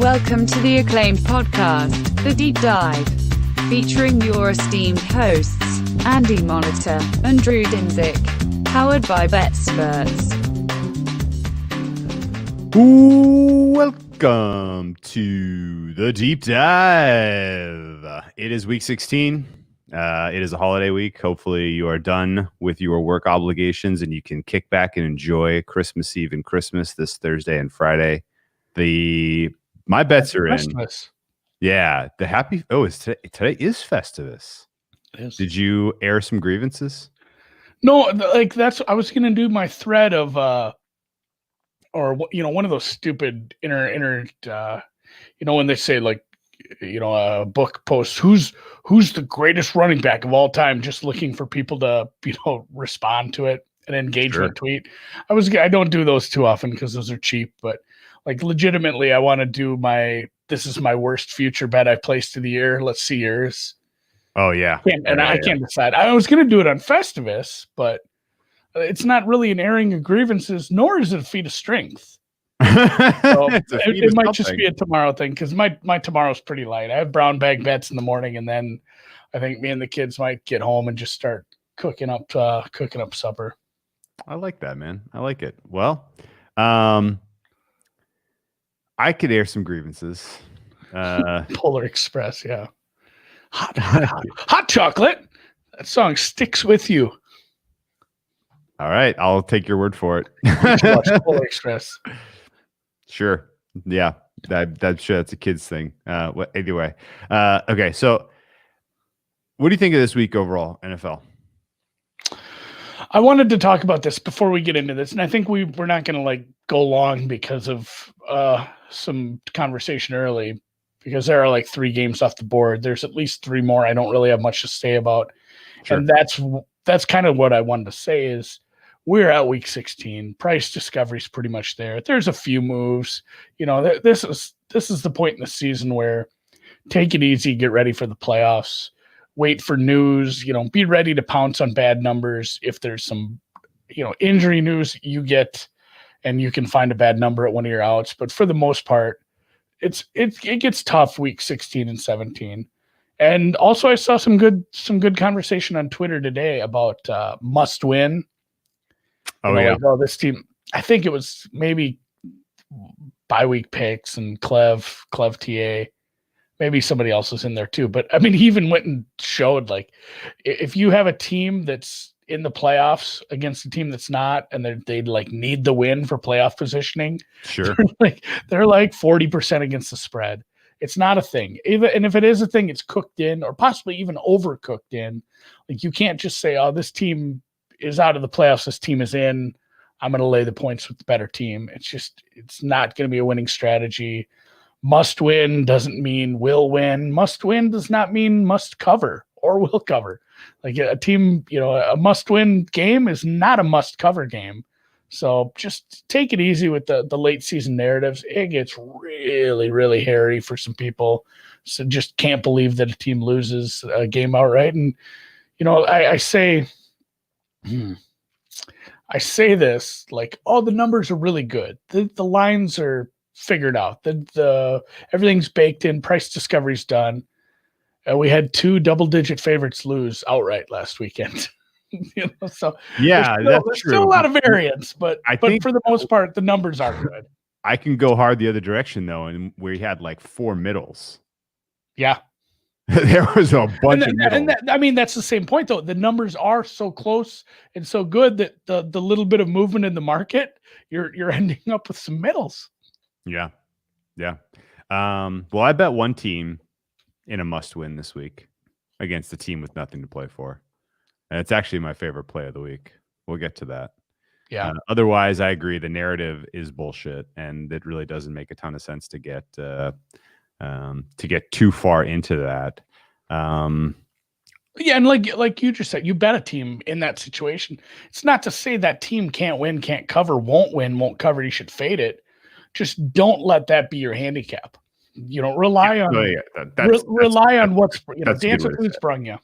Welcome to the acclaimed podcast, The Deep Dive, featuring your esteemed hosts, Andy Monitor and Drew Dinzik, powered by BetSperts. Welcome to The Deep Dive. It is week 16. It is a holiday week. Hopefully you are done with your work obligations and you can kick back and enjoy Christmas Eve and Christmas this Thursday and Friday. My bets are in. Yeah, the happy. Oh, today is Festivus. It is. Did you air some grievances? No, like I was gonna do my thread of one of those stupid when they say like a book post who's the greatest running back of all time, just looking for people to respond to it and engage with a tweet. I don't do those too often because those are cheap, but like legitimately I want to do this is my worst future bet I placed of the year. Let's see yours. Oh yeah. I can't decide. I was gonna do it on Festivus, but it's not really an airing of grievances, nor is it a feat of strength. So it might just be a tomorrow thing because my tomorrow's pretty light. I have brown bag bets in the morning, and then I think me and the kids might get home and just start cooking up supper. I like that, man. I like it. Well, I could air some grievances. Polar Express, yeah. Hot chocolate. That song sticks with you. All right, I'll take your word for it. Watch Polar Express. Sure. Yeah, that's a kid's thing. Anyway, okay. So, what do you think of this week overall, NFL? I wanted to talk about this before we get into this, and I think we're not going to go long because of some conversation early, because there are 3 games off the board. There's at least 3 more I don't really have much to say about, sure. And that's kind of what I wanted to say is we're at week 16. Price discovery is pretty much there. There's a few moves. This is the point in the season where take it easy, get ready for the playoffs, wait for news, be ready to pounce on bad numbers. If there's some, injury news you get and you can find a bad number at one of your outs. But for the most part, it gets tough week 16 and 17. And also I saw some good conversation on Twitter today about must win. Oh, yeah. This team, I think it was maybe bye-week picks and Clev TA. Maybe somebody else was in there too. But, I mean, he even went and showed, if you have a team that's in the playoffs against a team that's not, and they need the win for playoff positioning. Sure. They're 40% against the spread. It's not a thing. And if it is a thing, it's cooked in or possibly even overcooked in. You can't just say, oh, this team is out of the playoffs, this team is in, I'm going to lay the points with the better team. It's not going to be a winning strategy. Must win doesn't mean will win. Must win does not mean must cover or will cover. A team, a must win game is not a must cover game. So just take it easy with the late season narratives. It gets really, really hairy for some people. So just can't believe that a team loses a game outright. And, I say this the numbers are really good. The lines are figured out. The everything's baked in. Price discovery's done. We had 2 double-digit favorites lose outright last weekend. So yeah, there's still a lot of variance, but for the most part, the numbers are good. I can go hard the other direction though, and we had 4 middles. Yeah. There was a bunch of middles. That's the same point though. The numbers are so close and so good that the little bit of movement in the market, you're ending up with some middles. Yeah. Well, I bet one team in a must win this week against a team with nothing to play for. And it's actually my favorite play of the week. We'll get to that. Yeah. Otherwise, I agree. The narrative is bullshit, and it really doesn't make a ton of sense to get too far into that. Yeah, and like you just said, you bet a team in that situation. It's not to say that team can't win, can't cover, won't win, won't cover. You should fade it. Just don't let that be your handicap. Rely on rely on what's dance with who's sprung you.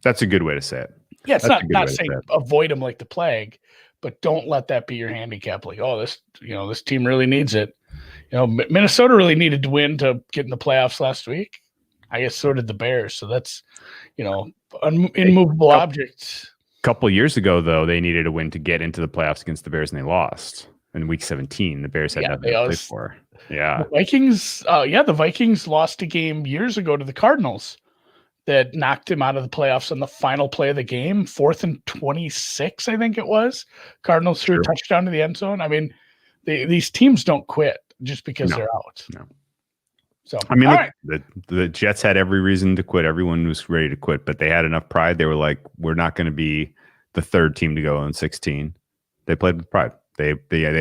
That's a good way to say it. Yeah, it's not saying avoid them like the plague, but don't let that be your handicap. Like, oh, this team really needs it. Minnesota really needed to win to get in the playoffs last week. I guess so did the Bears. So that's, immovable objects. A couple years ago, though, they needed a win to get into the playoffs against the Bears, and they lost in week 17. The Bears had nothing to play for. Yeah. The Vikings lost a game years ago to the Cardinals that knocked him out of the playoffs on the final play of the game, 4th and 26, I think it was. Cardinals threw a touchdown to the end zone. I mean, these teams don't quit just because they're out. No. So, I mean, the Jets had every reason to quit. Everyone was ready to quit, but they had enough pride. They were like, we're not going to be the third team to go in 16. They played with pride. They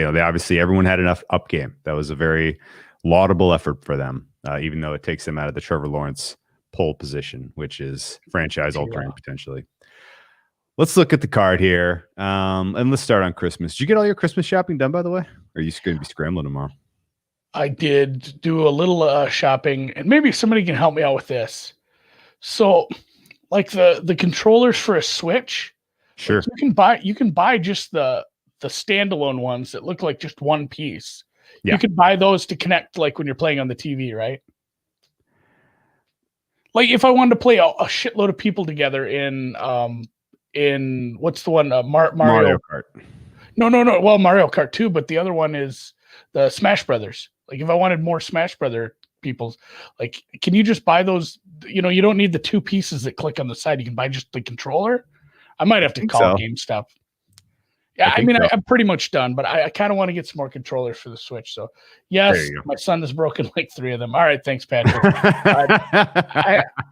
obviously, everyone had enough up game. That was a very laudable effort for them, even though it takes them out of the Trevor Lawrence pole position, which is franchise altering potentially. Let's look at the card here. And let's start on Christmas. Did you get all your Christmas shopping done, by the way? Or are you going to be scrambling tomorrow? I did do a little shopping, and maybe somebody can help me out with this. So, like the controllers for a Switch, sure, like you can buy just the standalone ones that look like just one piece. Yeah. You could buy those to connect, like when you're playing on the TV, right? Like if I wanted to play a shitload of people together in what's the one Mario Kart. No. Well, Mario Kart 2, but the other one is the Smash Brothers. Like if I wanted more Smash Brother people, like can you just buy those? You don't need the two pieces that click on the side. You can buy just the controller. I might have to call GameStop. Yeah, I mean, so. I'm pretty much done, but I kind of want to get some more controllers for the Switch. So, yes, my son has broken like 3 of them. All right, thanks, Patrick.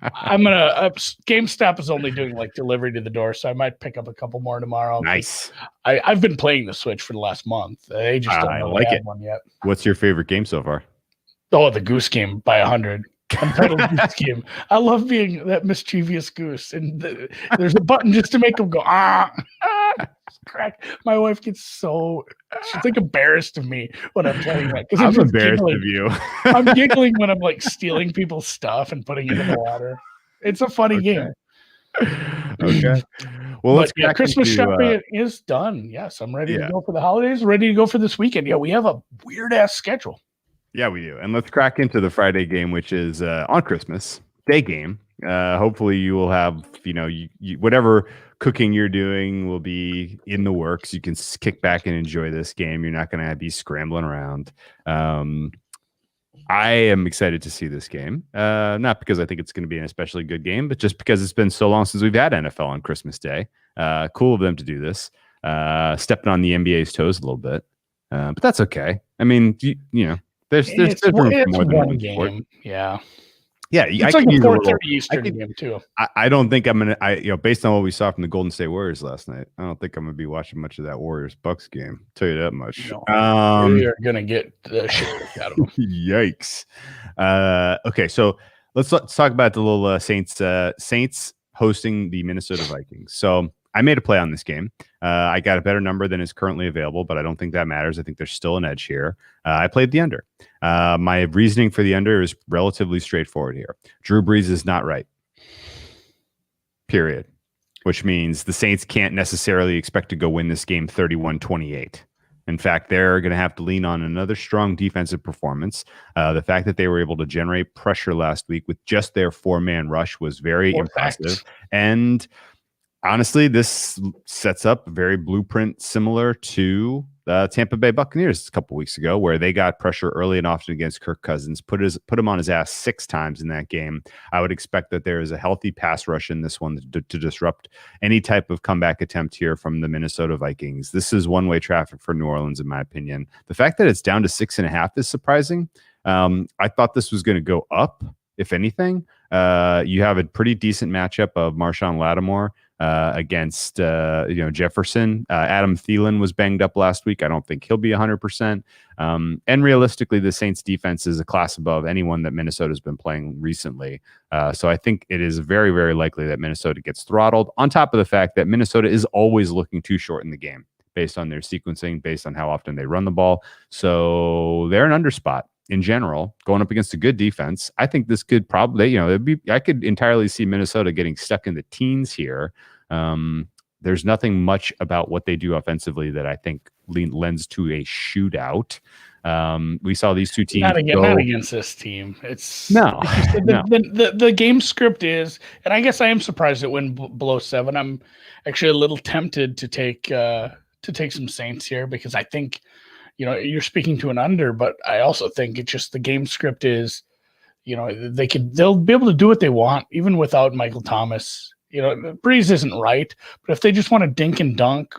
I'm gonna. GameStop is only doing like delivery to the door, so I might pick up a couple more tomorrow. Nice. I've been playing the Switch for the last month. They just don't know like one yet. What's your favorite game so far? Oh, the Goose Game by 100. Untitled Goose Game. I love being that mischievous goose, and there's a button just to make them go crack. My wife gets she's like embarrassed of me when I'm playing that because I'm embarrassed of you. I'm giggling when I'm like stealing people's stuff and putting it in the water. It's a funny game. Okay. Well, Christmas shopping is done. Yes, I'm ready to go for the holidays. Ready to go for this weekend. Yeah, we have a weird ass schedule. Yeah, we do. And let's crack into the Friday game, which is on Christmas Day game. Hopefully you will have, whatever cooking you're doing will be in the works. You can kick back and enjoy this game. You're not going to be scrambling around. I am excited to see this game. Not because I think it's going to be an especially good game, but just because it's been so long since we've had NFL on Christmas Day. Cool of them to do this. Stepping on the NBA's toes a little bit. But that's okay. I mean, There's more than one game. Sport. Yeah. It's like a 4:30 Eastern game too. I don't think I'm gonna. Based on what we saw from the Golden State Warriors last night, I don't think I'm gonna be watching much of that Warriors Bucks game. I'll tell you that much. No, we are gonna get the shit out of them. Yikes. Okay, so let's talk about the little Saints hosting the Minnesota Vikings. So I made a play on this game. I got a better number than is currently available, but I don't think that matters. I think there's still an edge here. I played the under. My reasoning for the under is relatively straightforward here. Drew Brees is not right. Period. Which means the Saints can't necessarily expect to go win this game 31-28. In fact, they're going to have to lean on another strong defensive performance. The fact that they were able to generate pressure last week with just their 4-man rush was very impressive. And honestly, this sets up a very blueprint similar to the Tampa Bay Buccaneers a couple weeks ago, where they got pressure early and often against Kirk Cousins, put him on his ass 6 times in that game. I would expect that there is a healthy pass rush in this one to disrupt any type of comeback attempt here from the Minnesota Vikings. This is one-way traffic for New Orleans, in my opinion. The fact that it's down to 6.5 is surprising. I thought this was going to go up, if anything. You have a pretty decent matchup of Marshawn Lattimore against Jefferson. Adam Thielen was banged up last week. I don't think he'll be 100%. And realistically, the Saints defense is a class above anyone that Minnesota's been playing recently. So I think it is very, very likely that Minnesota gets throttled, on top of the fact that Minnesota is always looking too short in the game based on their sequencing, based on how often they run the ball. So they're an underspot. In general, going up against a good defense, I think this could probably, I could entirely see Minnesota getting stuck in the teens here. The there's nothing much about what they do offensively that I think lends to a shootout. We saw these two teams not against this team. It's no, like you said, the game script is, and I guess I am surprised it went below 7. I'm actually a little tempted to take some Saints here because I think, you're speaking to an under, but I also think it's just the game script is, they'll be able to do what they want even without Michael Thomas. Breeze isn't right, but if they just want to dink and dunk,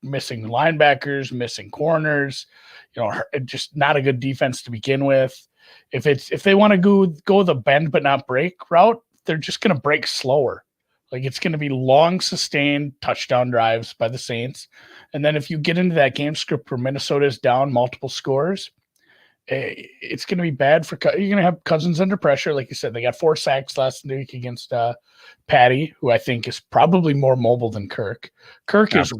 missing linebackers, missing corners, just not a good defense to begin with. If they want to go the bend but not break route, they're just going to break slower. Like it's going to be long, sustained touchdown drives by the Saints. And then if you get into that game script where Minnesota is down multiple scores, it's going to be bad for you're going to have Cousins under pressure. Like you said, they got 4 sacks last week against Patty, who I think is probably more mobile than Kirk. Kirk is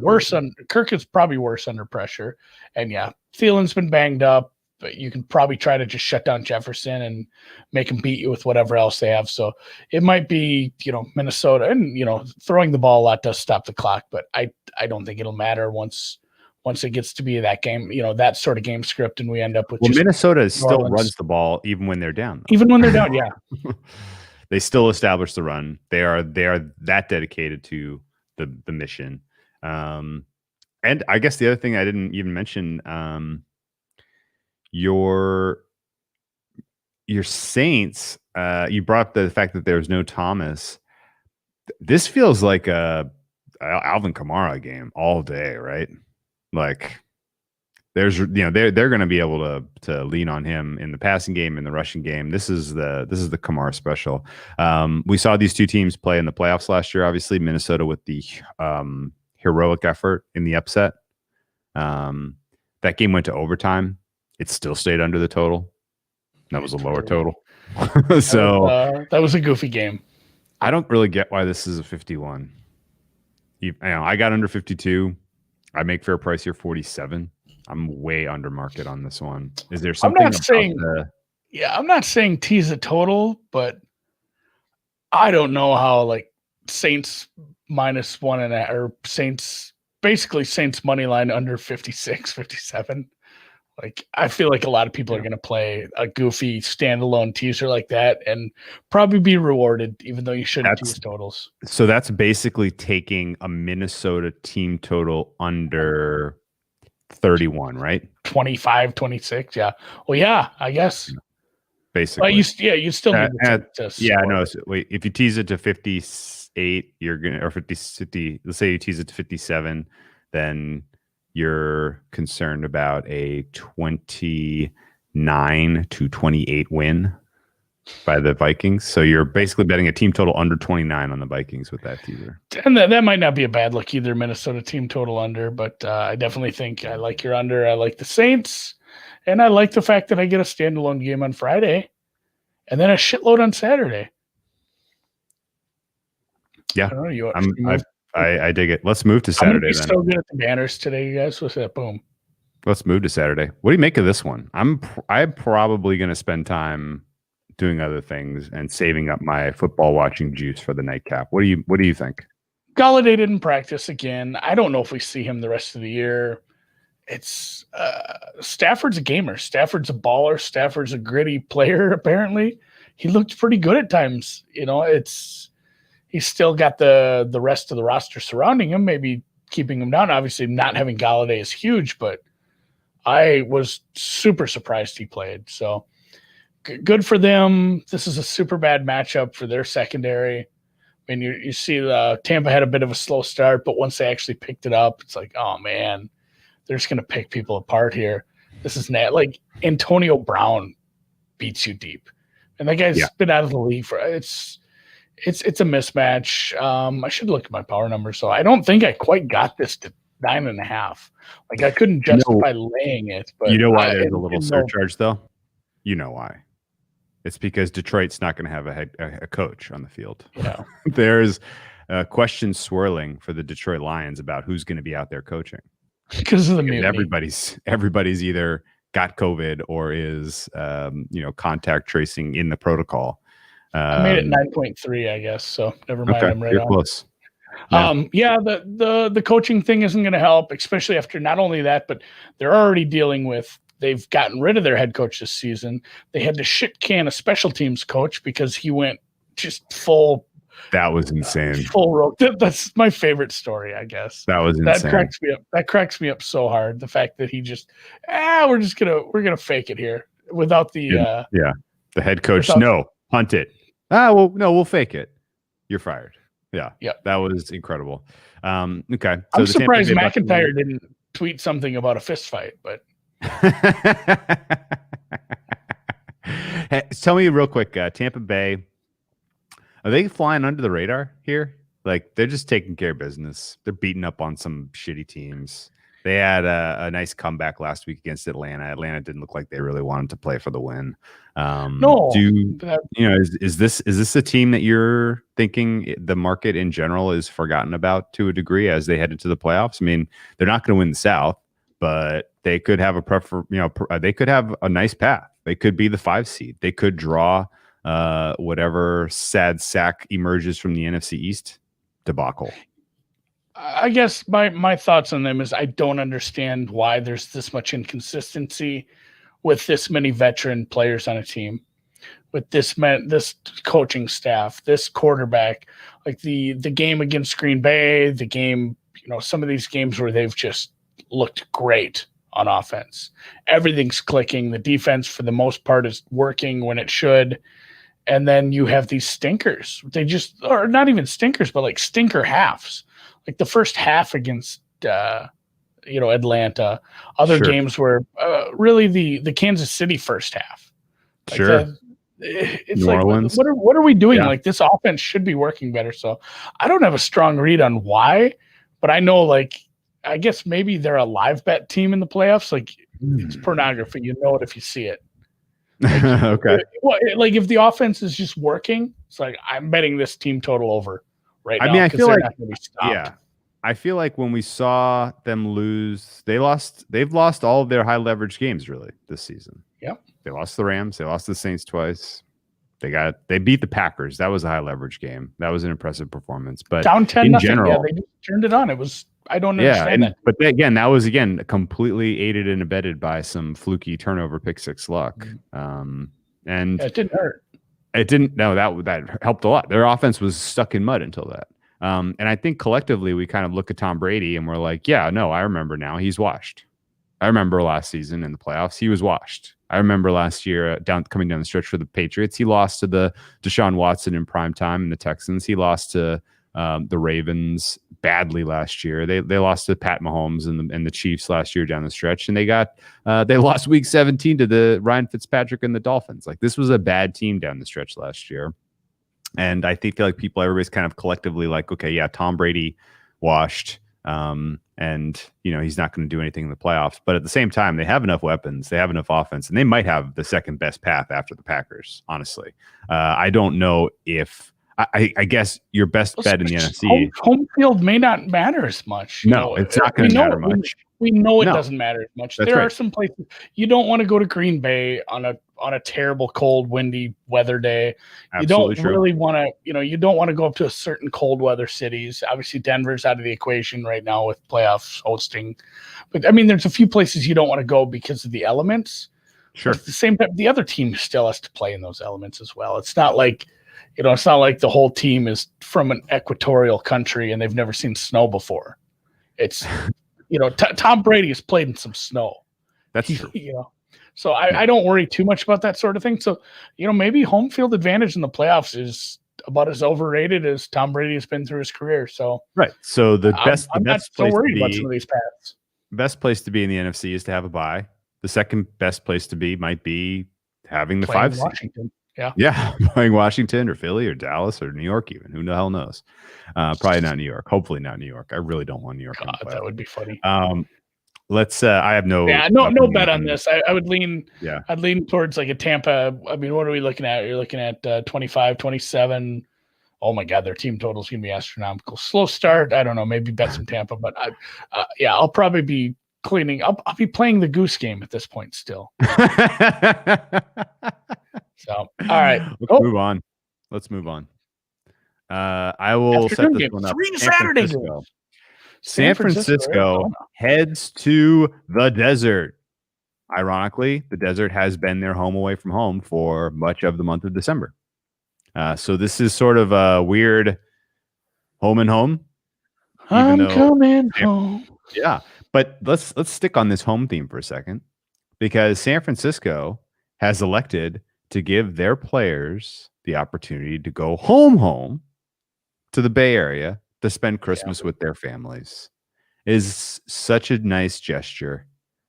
probably worse under pressure. And yeah, Thielen's been banged up, but you can probably try to just shut down Jefferson and make him beat you with whatever else they have. So it might be, Minnesota, and throwing the ball a lot does stop the clock, but I don't think it'll matter once it gets to be that game, that sort of game script, and we end up with. Well, Minnesota still runs the ball even when they're down. Though. Even when they're down, yeah. They still establish the run. They are that dedicated to the mission. And I guess the other thing I didn't even mention, your Saints. You brought up the fact that there's no Thomas. This feels like a Alvin Kamara game all day, right? Like there's they're going to be able to lean on him in the passing game, in the rushing game. This is the Kamara special. We saw these two teams play in the playoffs last year. Obviously, Minnesota with the heroic effort in the upset. That game went to overtime. It still stayed under the total. That was a lower total. So that was a goofy game. I don't really get why this is a 51. I got under 52. I make fair price here 47. I'm way under market on this one. Is there something? I'm not saying tease a total, but I don't know how like Saints -1.5 or Saints money line under 56, 57. Like I feel like a lot of people are going to play a goofy standalone teaser like that and probably be rewarded, even though you shouldn't tease totals. So that's basically taking a Minnesota team total under 31, right? 25, 26. Yeah. Well, yeah, I guess. Basically. But you still need to score. No. So wait, if you tease it to 58, you're going to, or 50, let's say you tease it to 57, then you're concerned about a 29-28 win by the Vikings. So you're basically betting a team total under 29 on the Vikings with that teaser. And that might not be a bad look either, Minnesota team total under, but I definitely think I like your under. I like the Saints, and I like the fact that I get a standalone game on Friday and then a shitload on Saturday. Yeah. I dig it. Let's move to Saturday. I'm so good at the banners today, you guys. What's that? Boom. Let's move to Saturday. What do you make of this one? I'm probably going to spend time doing other things and saving up my football watching juice for the nightcap. What do you think? Galladay didn't practice again. I don't know if we see him the rest of the year. It's Stafford's a gamer. Stafford's a baller. Stafford's a gritty player. Apparently, he looked pretty good at times. He's still got the rest of the roster surrounding him, maybe keeping him down. Obviously, not having Galladay is huge, but I was super surprised he played. So good for them. This is a super bad matchup for their secondary. I mean, you see Tampa had a bit of a slow start, but once they actually picked it up, it's like, oh, man, they're just going to pick people apart here. This is like Antonio Brown beats you deep. And that guy's been out of the league for It's a mismatch. I should look at my power number. So I don't think I quite got this to 9.5. Like I couldn't justify laying it. But you know why there's a little surcharge though? You know why? It's because Detroit's not going to have a coach on the field. Yeah. There's questions swirling for the Detroit Lions about who's going to be out there coaching. Because of the mutiny. Everybody's either got COVID or is contact tracing in the protocol. I made it 9.3, I guess. So never mind. Okay, I'm right you're on. close. Yeah, the coaching thing isn't going to help, especially after not only that, but they're already dealing with. They've gotten rid of their head coach this season. They had to shit can a special teams coach because he went just full. That was insane. Full rope. That's my favorite story, I guess. That was insane. That cracks me up. That cracks me up so hard. The fact that he just, we're gonna fake it here without the the head coach. No, punt it. We'll fake it. You're fired. Yeah. That was incredible. Okay. So I'm surprised McIntyre didn't tweet something about a fist fight, but hey, tell me real quick, Tampa Bay, are they flying under the radar here? Like, they're just taking care of business. They're beating up on some shitty teams. They had a nice comeback last week against Atlanta. Atlanta didn't look like they really wanted to play for the win. Is this a team that you're thinking the market in general is forgotten about to a degree as they head into the playoffs? I mean, they're not going to win the South, but they could have they could have a nice path. They could be the 5 seed. They could draw whatever sad sack emerges from the NFC East debacle. I guess my thoughts on them is I don't understand why there's this much inconsistency with this many veteran players on a team, with this coaching staff, this quarterback, like the game against Green Bay, the game, some of these games where they've just looked great on offense. Everything's clicking. The defense, for the most part, is working when it should. And then you have these stinkers. Or not even stinkers, but like stinker halves. Like the first half against, Atlanta. Other games were really the Kansas City first half. Like it's New like, Orleans. What are we doing? Yeah. Like, this offense should be working better. So I don't have a strong read on why, but I know, like, I guess maybe they're a live bet team in the playoffs. Like, it's pornography. You know it if you see it. Like, okay. Like, if the offense is just working, it's like, I'm betting this team total over right now. I mean, I feel like, not gonna be stopped. I feel like when we saw them lose, they've lost all of their high leverage games really this season. Yep. They lost the Rams. They lost the Saints twice. They beat the Packers. That was a high leverage game. That was an impressive performance. But down 10 in nothing. general, they just turned it on. I don't understand that. But that was completely aided and abetted by some fluky turnover pick six luck. And it didn't hurt. It didn't. No, that helped a lot. Their offense was stuck in mud until that. And I think collectively we kind of look at Tom Brady and we're like, yeah, no, I remember now. He's washed. I remember last season in the playoffs, he was washed. I remember last year coming down the stretch for the Patriots, he lost to the Deshaun Watson in prime time and the Texans. He lost to the Ravens badly last year. They lost to Pat Mahomes and the Chiefs last year down the stretch, and they lost Week 17 to the Ryan Fitzpatrick and the Dolphins. Like, this was a bad team down the stretch last year, and I feel like everybody's kind of collectively like, okay, yeah, Tom Brady washed. And he's not going to do anything in the playoffs, but at the same time, they have enough weapons, they have enough offense, and they might have the second best path after the Packers. Honestly, I don't know if I guess your best bet in the NFC. Home field may not matter as much. No, it's not going to matter much. We know it doesn't matter as much. There are some places you don't want to go to Green Bay on a terrible, cold, windy weather day. Absolutely you don't really want to, you don't want to go up to a certain cold weather cities. Obviously, Denver's out of the equation right now with playoffs hosting. But I mean, there's a few places you don't want to go because of the elements. Sure. But at the same time, the other team still has to play in those elements as well. It's not like, it's not like the whole team is from an equatorial country and they've never seen snow before. It's, Tom Brady has played in some snow. That's true. So I don't worry too much about that sort of thing. So, maybe home field advantage in the playoffs is about as overrated as Tom Brady has been through his career. So, right. So I'm not so worried about some of these paths. Best place to be in the NFC is to have a bye. The second best place to be might be having the Playing 5 seed. Washington. Yeah, playing Washington or Philly or Dallas or New York even. Who the hell knows? Probably not New York. Hopefully not New York. I really don't want New York. God, that would be funny. Let's. I have no. Yeah, no bet on this. I would lean. Yeah, I'd lean towards like a Tampa. I mean, what are we looking at? You're looking at 25, 27. Oh my God, their team total is going to be astronomical. Slow start. I don't know. Maybe bet some Tampa, but I'll probably be cleaning. I'll be playing the goose game at this point still. So, all right. Let's move on. I will set Afternoon this game. one up. 3 San Saturday Francisco. games. San Francisco Arizona. heads to the desert. Ironically, the desert has been their home away from home for much of the month of December. So this is sort of a weird home and home. I'm coming home. Yeah, but let's stick on this home theme for a second, because San Francisco has elected to give their players the opportunity to go home to the Bay Area to spend Christmas with their families. Is such a nice gesture.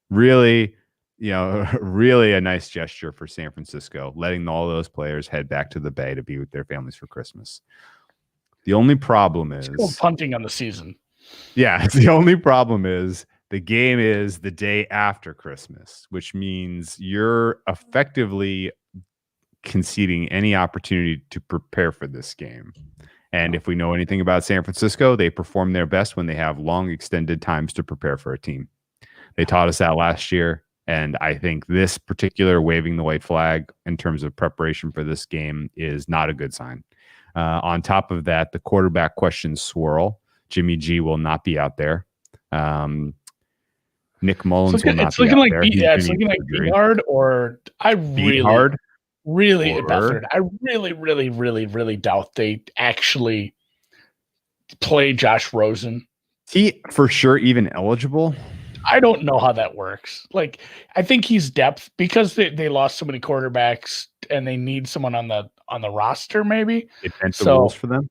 Really, really a nice gesture for San Francisco, letting all those players head back to the Bay to be with their families for Christmas. The only problem is punting on the season. Yeah, the only problem is the game is the day after Christmas, which means you're effectively conceding any opportunity to prepare for this game. And if we know anything about San Francisco, they perform their best when they have long extended times to prepare for a team. They taught us that last year. And I think this particular waving the white flag in terms of preparation for this game is not a good sign. On top of that, the quarterback questions swirl. Jimmy G will not be out there. Nick Mullins will not be out there. It's looking like Beathard, or I really doubt they actually play Josh Rosen. He for sure even eligible? I don't know how that works. Like, I think he's depth because they lost so many quarterbacks and they need someone on the roster. Maybe they bent the rules for them.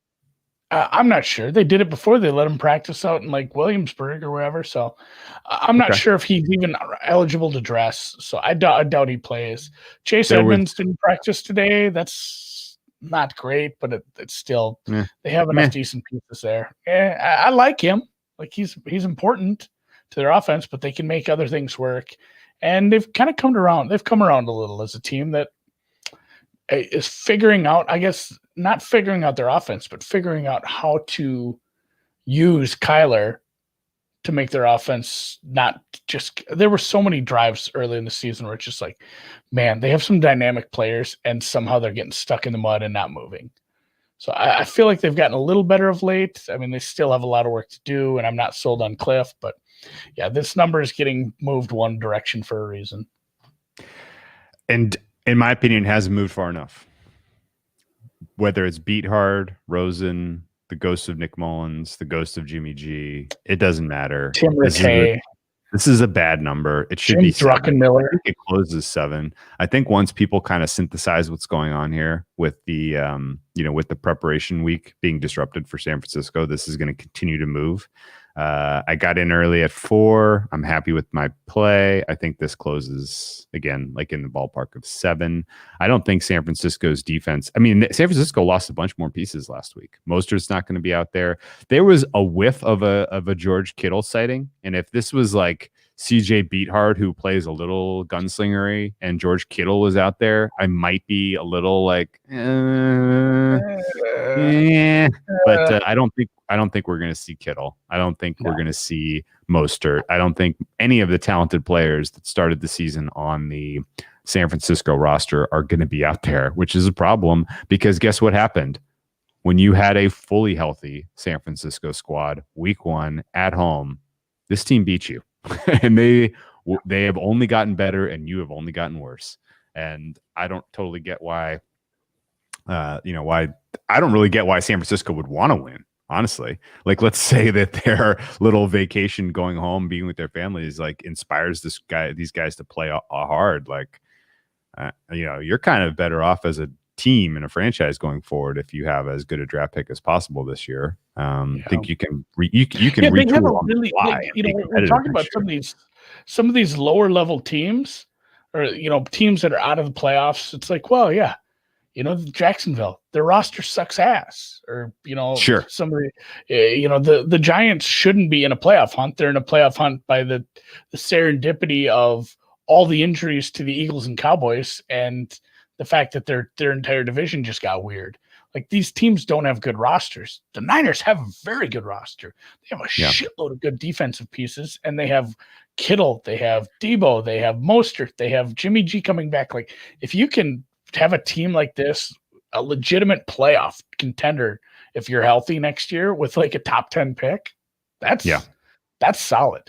I'm not sure. They did it before. They let him practice out in like Williamsburg or wherever. So I'm not sure if he's even eligible to dress. So I doubt he plays. Chase Edmonds didn't practice today. That's not great, but it's still they have enough decent pieces there. I like him. Like he's important to their offense, but they can make other things work. And they've kind of come around. They've come around a little as a team that is figuring out, I guess, not figuring out their offense, but figuring out how to use Kyler to make their offense not just. There were so many drives early in the season where it's just like, man, they have some dynamic players and somehow they're getting stuck in the mud and not moving. So I feel like they've gotten a little better of late. I mean, they still have a lot of work to do, and I'm not sold on Cliff, but yeah, this number is getting moved one direction for a reason. And in my opinion, hasn't moved far enough. Whether it's Beathard, Rosen, the ghost of Nick Mullins, the ghost of Jimmy G, it doesn't matter. Tim Rattay. This is a bad number. It should be Druckenmiller. I think it closes 7. I think once people kind of synthesize what's going on here with the with the preparation week being disrupted for San Francisco, this is going to continue to move. I got in early at 4. I'm happy with my play. I think this closes again, like in the ballpark of 7. I don't think San Francisco's defense. I mean, San Francisco lost a bunch more pieces last week. Mostert's not going to be out there. There was a whiff of a George Kittle sighting, and if this was like CJ Beathard, who plays a little gunslingery, and George Kittle was out there, I might be a little like, but I don't think we're going to see Kittle. I don't think we're going to see Mostert. I don't think any of the talented players that started the season on the San Francisco roster are going to be out there, which is a problem because guess what happened? When you had a fully healthy San Francisco squad week 1 at home, this team beat you. And they have only gotten better and you have only gotten worse. And I don't totally get why I don't really get why San Francisco would want to win, honestly. Like, let's say that their little vacation going home, being with their families, like inspires these guys to play hard. Like, you're kind of better off as a team and a franchise going forward if you have as good a draft pick as possible this year. I think you can retool on the fly. We're talking about some of these lower level teams, or teams that are out of the playoffs. It's like, well, yeah, Jacksonville, their roster sucks ass, or sure, somebody, the Giants shouldn't be in a playoff hunt. They're in a playoff hunt by the serendipity of all the injuries to the Eagles and Cowboys, and the fact that their entire division just got weird. Like, these teams don't have good rosters. The Niners have a very good roster. They have a shitload of good defensive pieces, and they have Kittle, they have Debo, they have Mostert, they have Jimmy G coming back. Like, if you can have a team like this, a legitimate playoff contender if you're healthy next year with like a top 10 pick, that's solid.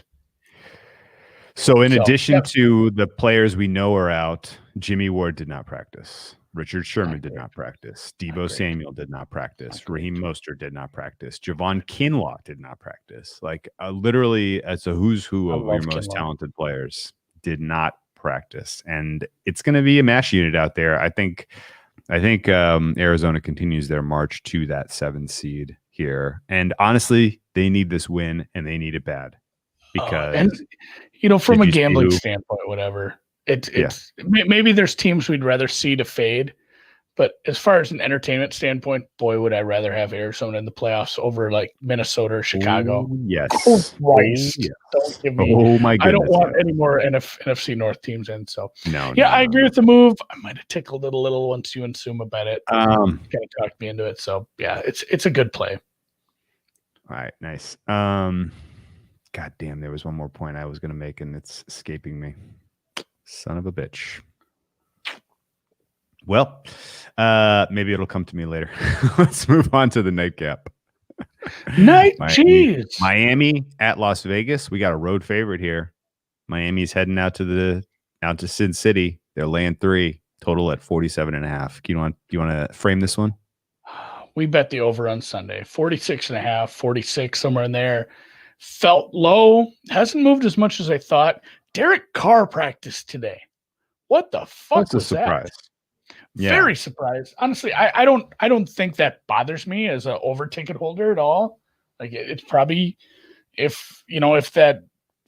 So in addition to the players we know are out, Jimmy Ward did not practice. Richard Sherman did not practice. Debo Samuel did not practice. Raheem Mostert did not practice. Javon Kinlaw did not practice. Like literally, as a who's who of your most talented players did not practice, and it's going to be a mash unit out there. I think Arizona continues their march to that 7 seed here, and honestly, they need this win, and they need it bad because and from a gambling standpoint, whatever. It's maybe there's teams we'd rather see to fade, but as far as an entertainment standpoint, boy, would I rather have Arizona in the playoffs over like Minnesota or Chicago. Yes. Oh, Christ. Yes. Don't give me. Oh my goodness. I don't want any more NFC North teams in. So no. I agree with the move. I might have tickled it a little once you and Suma bet it. Kind of talked me into it. So yeah, it's a good play. All right, nice. God damn, there was one more point I was going to make, and it's escaping me. Son of a bitch. Well, maybe it'll come to me later. Let's move on to the nightcap. Miami at Las Vegas. We got a road favorite here. Miami's heading out to Sin City. They're laying 3, total at 47.5. Do you want to frame this one? We bet the over on Sunday. 46.5, 46, somewhere in there. Felt low. Hasn't moved as much as I thought. Derek Carr practiced today. What the fuck was surprise. That? Yeah. Very surprised. Honestly, I don't think that bothers me as an over ticket holder at all. Like it's probably if that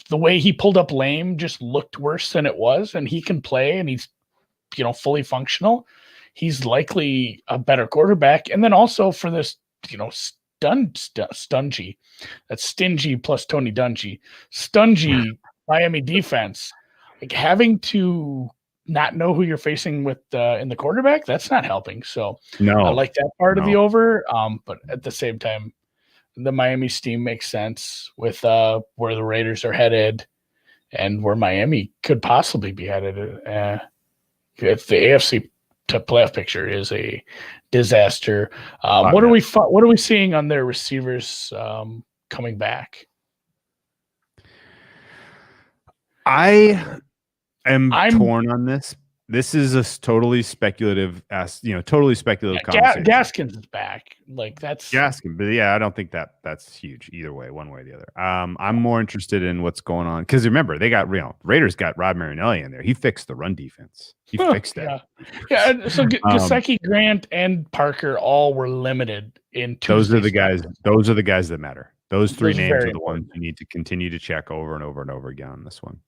the way he pulled up lame just looked worse than it was, and he can play and he's fully functional, he's likely a better quarterback. And then also for this, Stungy. That's Stingy plus Tony Dungy. Stungy Miami defense. Like having to not know who you're facing with in the quarterback, that's not helping. So no, I like that part of the over. But at the same time, the Miami steam makes sense with where the Raiders are headed and where Miami could possibly be headed. If the AFC playoff picture is a disaster, what are we seeing on their receivers coming back? I'm torn on this. This is a totally speculative, conversation. Gaskins is back. Like that's Gaskin, but yeah, I don't think that's huge either way, one way or the other. I'm more interested in what's going on because remember they got Raiders got Rod Marinelli in there. He fixed the run defense. He fixed that. Yeah. So Gesicki, Grant, and Parker all were limited in two. Those are the guys. Those are the guys that matter. Those 3 names are the ones you need to continue to check over and over and over again on this one.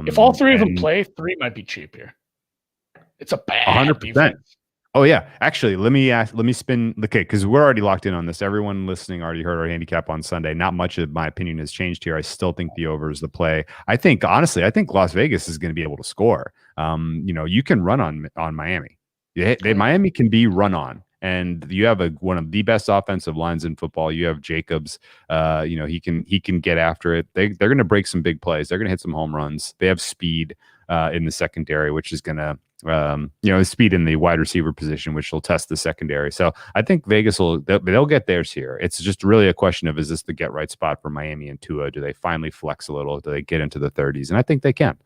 If all 3 of them play, 3 might be cheap here. It's a bad 100%. Defense. Oh yeah, actually, let me spin. Okay, because we're already locked in on this. Everyone listening already heard our handicap on Sunday. Not much of my opinion has changed here. I still think the over is the play. I think Las Vegas is going to be able to score. You can run on Miami. Miami can be run on. And you have one of the best offensive lines in football. You have Jacobs. He can get after it. They're going to break some big plays. They're going to hit some home runs. They have speed in the secondary, which is going to speed in the wide receiver position, which will test the secondary. So I think Vegas they'll get theirs here. It's just really a question of, is this the get right spot for Miami and Tua? Do they finally flex a little? Do they get into the 30s? And I think they can.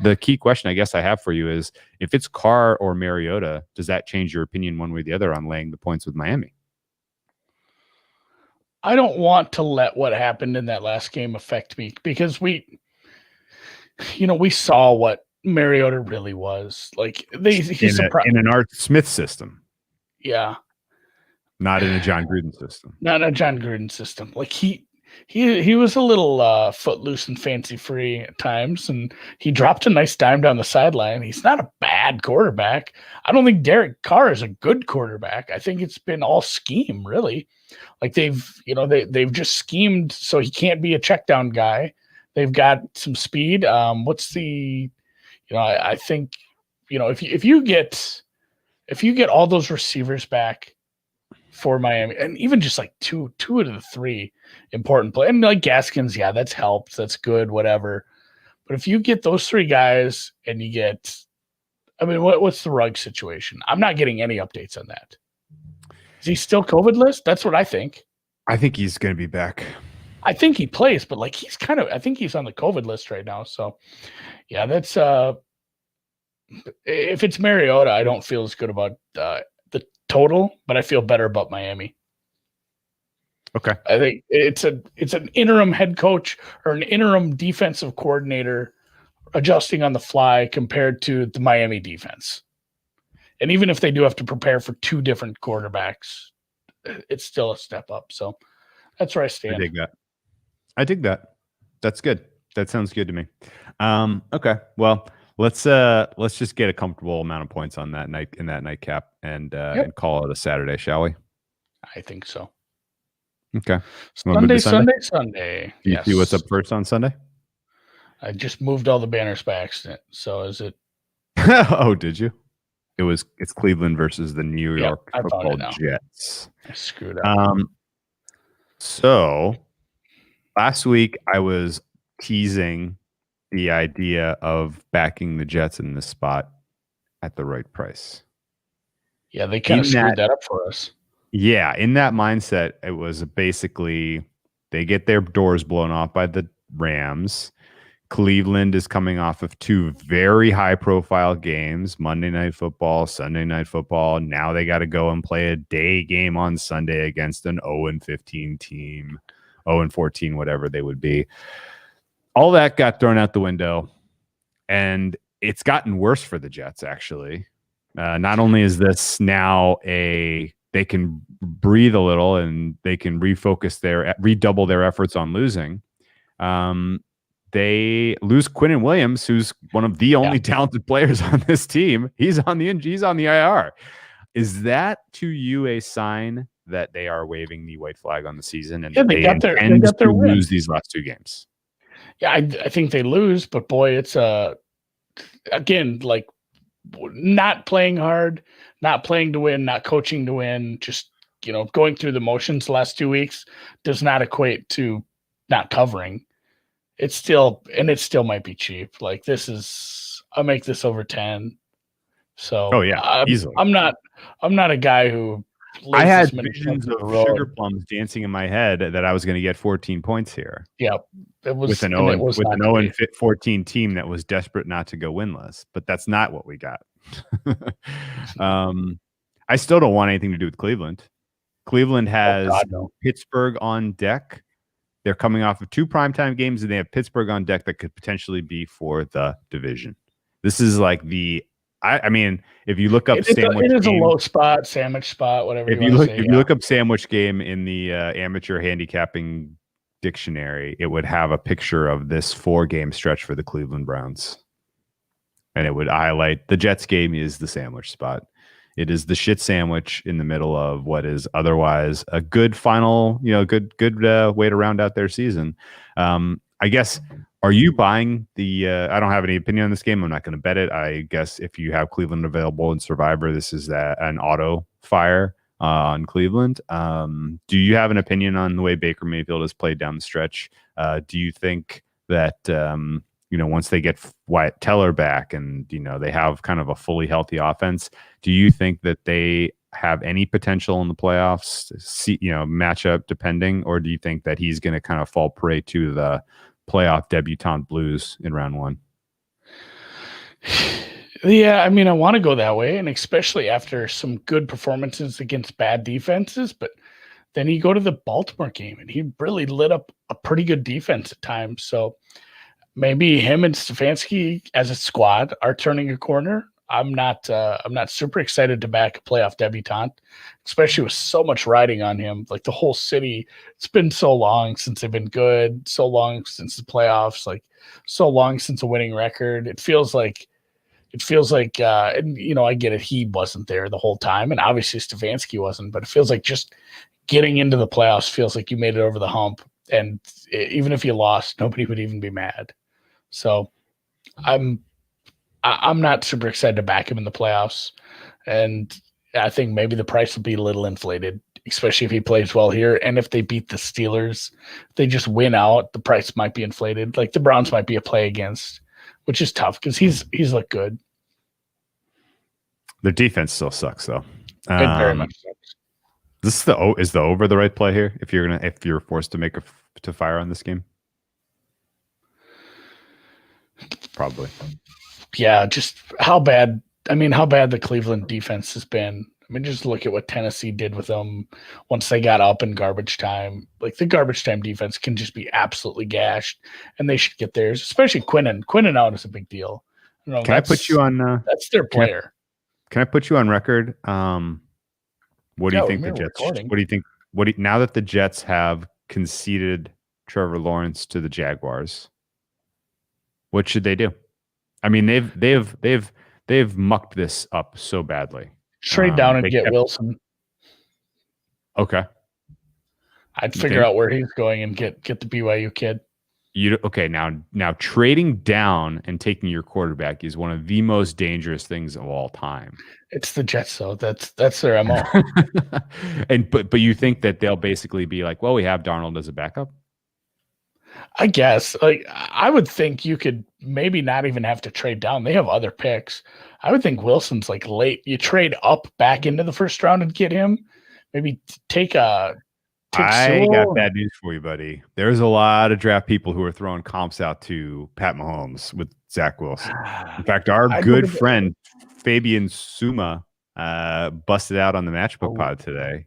The key question I guess I have for you is, if it's Carr or Mariota, does that change your opinion one way or the other on laying the points with Miami? I don't want to let what happened in that last game affect me, because we saw what Mariota really was like. He's in an Art Smith system. Yeah. Not in a John Gruden system. Not in a John Gruden system. Like he was a little footloose and fancy free at times, and he dropped a nice dime down the sideline. He's not a bad quarterback. I don't think Derek Carr is a good quarterback. I think it's been all scheme, really. Like they've just schemed so he can't be a check down guy. They've got some speed. I think, if you get all those receivers back for Miami, and even just like two out of the 3 important play, and like Gaskins, yeah, that's helped. That's good, whatever. But if you get those 3 guys and you get, what's the Ruggs situation? I'm not getting any updates on that. Is he still COVID list? That's what I think. I think he's going to be back. I think he plays, but like I think he's on the COVID list right now. So yeah, that's if it's Mariota, I don't feel as good about the total, but I feel better about Miami. Okay. I think it's an interim head coach or an interim defensive coordinator adjusting on the fly compared to the Miami defense. And even if they do have to prepare for two different quarterbacks, it's still a step up. So that's where I stand. I dig that. That's good. That sounds good to me. Okay. Well, let's just get a comfortable amount of points on that night in that nightcap and call it a Saturday, shall we? I think so. Okay. Sunday. Do you see what's up first on Sunday? I just moved all the banners by accident. So is it? Oh, did you? It's Cleveland versus the New York Football Jets. I screwed up. So last week I was teasing the idea of backing the Jets in this spot at the right price. Yeah, they kind of screwed that up for us. Yeah, in that mindset, it was basically they get their doors blown off by the Rams. Cleveland is coming off of two very high-profile games, Monday Night Football, Sunday Night Football. Now they got to go and play a day game on Sunday against an 0-15 team, 0-14, whatever they would be. All that got thrown out the window, and it's gotten worse for the Jets, actually. Not only is this now they can breathe a little and they can redouble their efforts on losing. They lose Quinnen Williams, who's one of the only talented players on this team. He's on the IR. Is that to you a sign that they are waving the white flag on the season and they intend to lose these last two games? Yeah, I think they lose, but boy, it's again, like not playing hard, not playing to win, not coaching to win, just going through the motions the last 2 weeks does not equate to not covering. It still might be cheap. Like I'll make this over 10. So easily. I'm not a guy who I had visions of sugar plums dancing in my head that I was going to get 14 points here. Yeah, it was with an 0-14 team that was desperate not to go winless, but that's not what we got. I still don't want anything to do with Cleveland. Cleveland has Pittsburgh on deck. They're coming off of two primetime games, and they have Pittsburgh on deck that could potentially be for the division. This is like I mean, if you look up it is a low spot, sandwich spot, whatever. If you look up sandwich game in the amateur handicapping dictionary, it would have a picture of this 4-game stretch for the Cleveland Browns, and it would highlight the Jets game is the sandwich spot. It is the shit sandwich in the middle of what is otherwise a good final, good way to round out their season. I guess. Are you buying the I don't have any opinion on this game. I'm not going to bet it. I guess if you have Cleveland available in Survivor, this is an auto fire on Cleveland. Do you have an opinion on the way Baker Mayfield has played down the stretch? Do you think that, once they get Wyatt Teller back and, they have kind of a fully healthy offense, do you think that they have any potential in the playoffs, matchup depending, or do you think that he's going to kind of fall prey to the playoff debutante blues in round 1? Yeah, I mean, I want to go that way, and especially after some good performances against bad defenses, but then you go to the Baltimore game and he really lit up a pretty good defense at times. So maybe him and Stefanski as a squad are turning a corner. I'm not super excited to back a playoff debutante, especially with so much riding on him. Like the whole city, it's been so long since they've been good, so long since the playoffs, like so long since a winning record. It feels like, and I get it. He wasn't there the whole time, and obviously Stefanski wasn't, but it feels like just getting into the playoffs feels like you made it over the hump. And even if you lost, nobody would even be mad. So I'm not super excited to back him in the playoffs. And I think maybe the price will be a little inflated, especially if he plays well here. And if they beat the Steelers, if they just win out, the price might be inflated. Like the Browns might be a play against, which is tough because he's looked good. Their defense still sucks, though. It very much sucks. Is the over the right play here if you're forced to fire on this game? Probably. Yeah, just how bad the Cleveland defense has been. I mean, just look at what Tennessee did with them once they got up in garbage time. Like, the garbage time defense can just be absolutely gashed, and they should get theirs, especially Quinnen. Quinnen out is a big deal. Can I put you on? That's their player. Can I put you on record? What do you think the Jets? Recording. What do you think? Now that the Jets have conceded Trevor Lawrence to the Jaguars, what should they do? I mean, they've mucked this up so badly. Trade down and get Wilson. Okay. I'd figure out where he's going and get the BYU kid. Now trading down and taking your quarterback is one of the most dangerous things of all time. It's the Jets, though. That's their MO. but you think that they'll basically be like, well, we have Darnold as a backup? I guess. Like, I would think you could maybe not even have to trade down. They have other picks. I would think Wilson's like late. You trade up back into the first round and get him. Maybe take I got bad news for you, buddy. There's a lot of draft people who are throwing comps out to Pat Mahomes with Zach Wilson. In fact, our good friend Fabian Suma busted out on the Matchbook Pod today.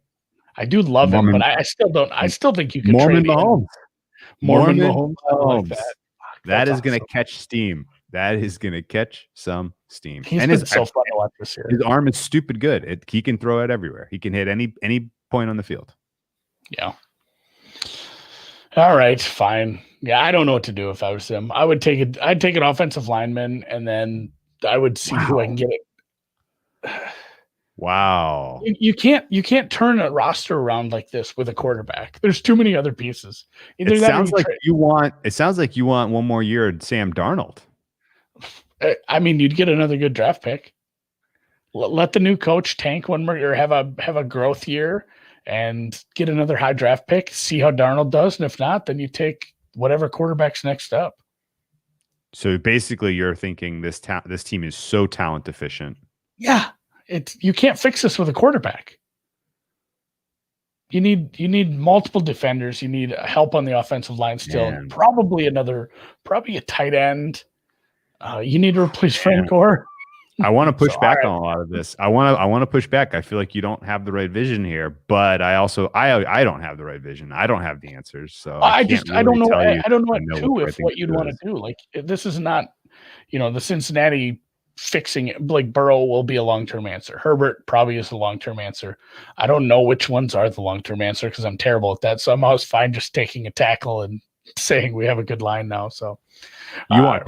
I do love him, but I still don't. I still think you can Mormon trade Mahomes. Mormon Mahomes. Like that. That is going to catch steam. That is going to catch some steam. He's been so fun to watch this year. His arm is stupid good. He can throw it everywhere. He can hit any point on the field. Yeah. All right, fine. Yeah, I don't know what to do if I was him. I'd take an offensive lineman, and then I would see who I can get it. Wow. You can't turn a roster around like this with a quarterback. There's too many other pieces. It sounds like you want one more year of Sam Darnold. I mean, you'd get another good draft pick. Let the new coach tank one more year, have a growth year, and get another high draft pick. See how Darnold does, and if not, then you take whatever quarterback's next up. So basically, you're thinking this team is so talent deficient. Yeah. You can't fix this with a quarterback. You need multiple defenders. You need help on the offensive line still. Man. Probably a tight end. You need to replace Frank Gore. I want to push back on a lot of this. I want to push back. I feel like you don't have the right vision here, but I don't have the right vision. I don't have the answers. So I don't know. I don't know what you'd want to do. Like, this is not, the Cincinnati fixing it. Like, Burrow will be a long-term answer. Herbert probably is a long-term answer. I don't know which ones are the long-term answer because I'm terrible at that. So I'm always fine just taking a tackle and saying we have a good line now. So you want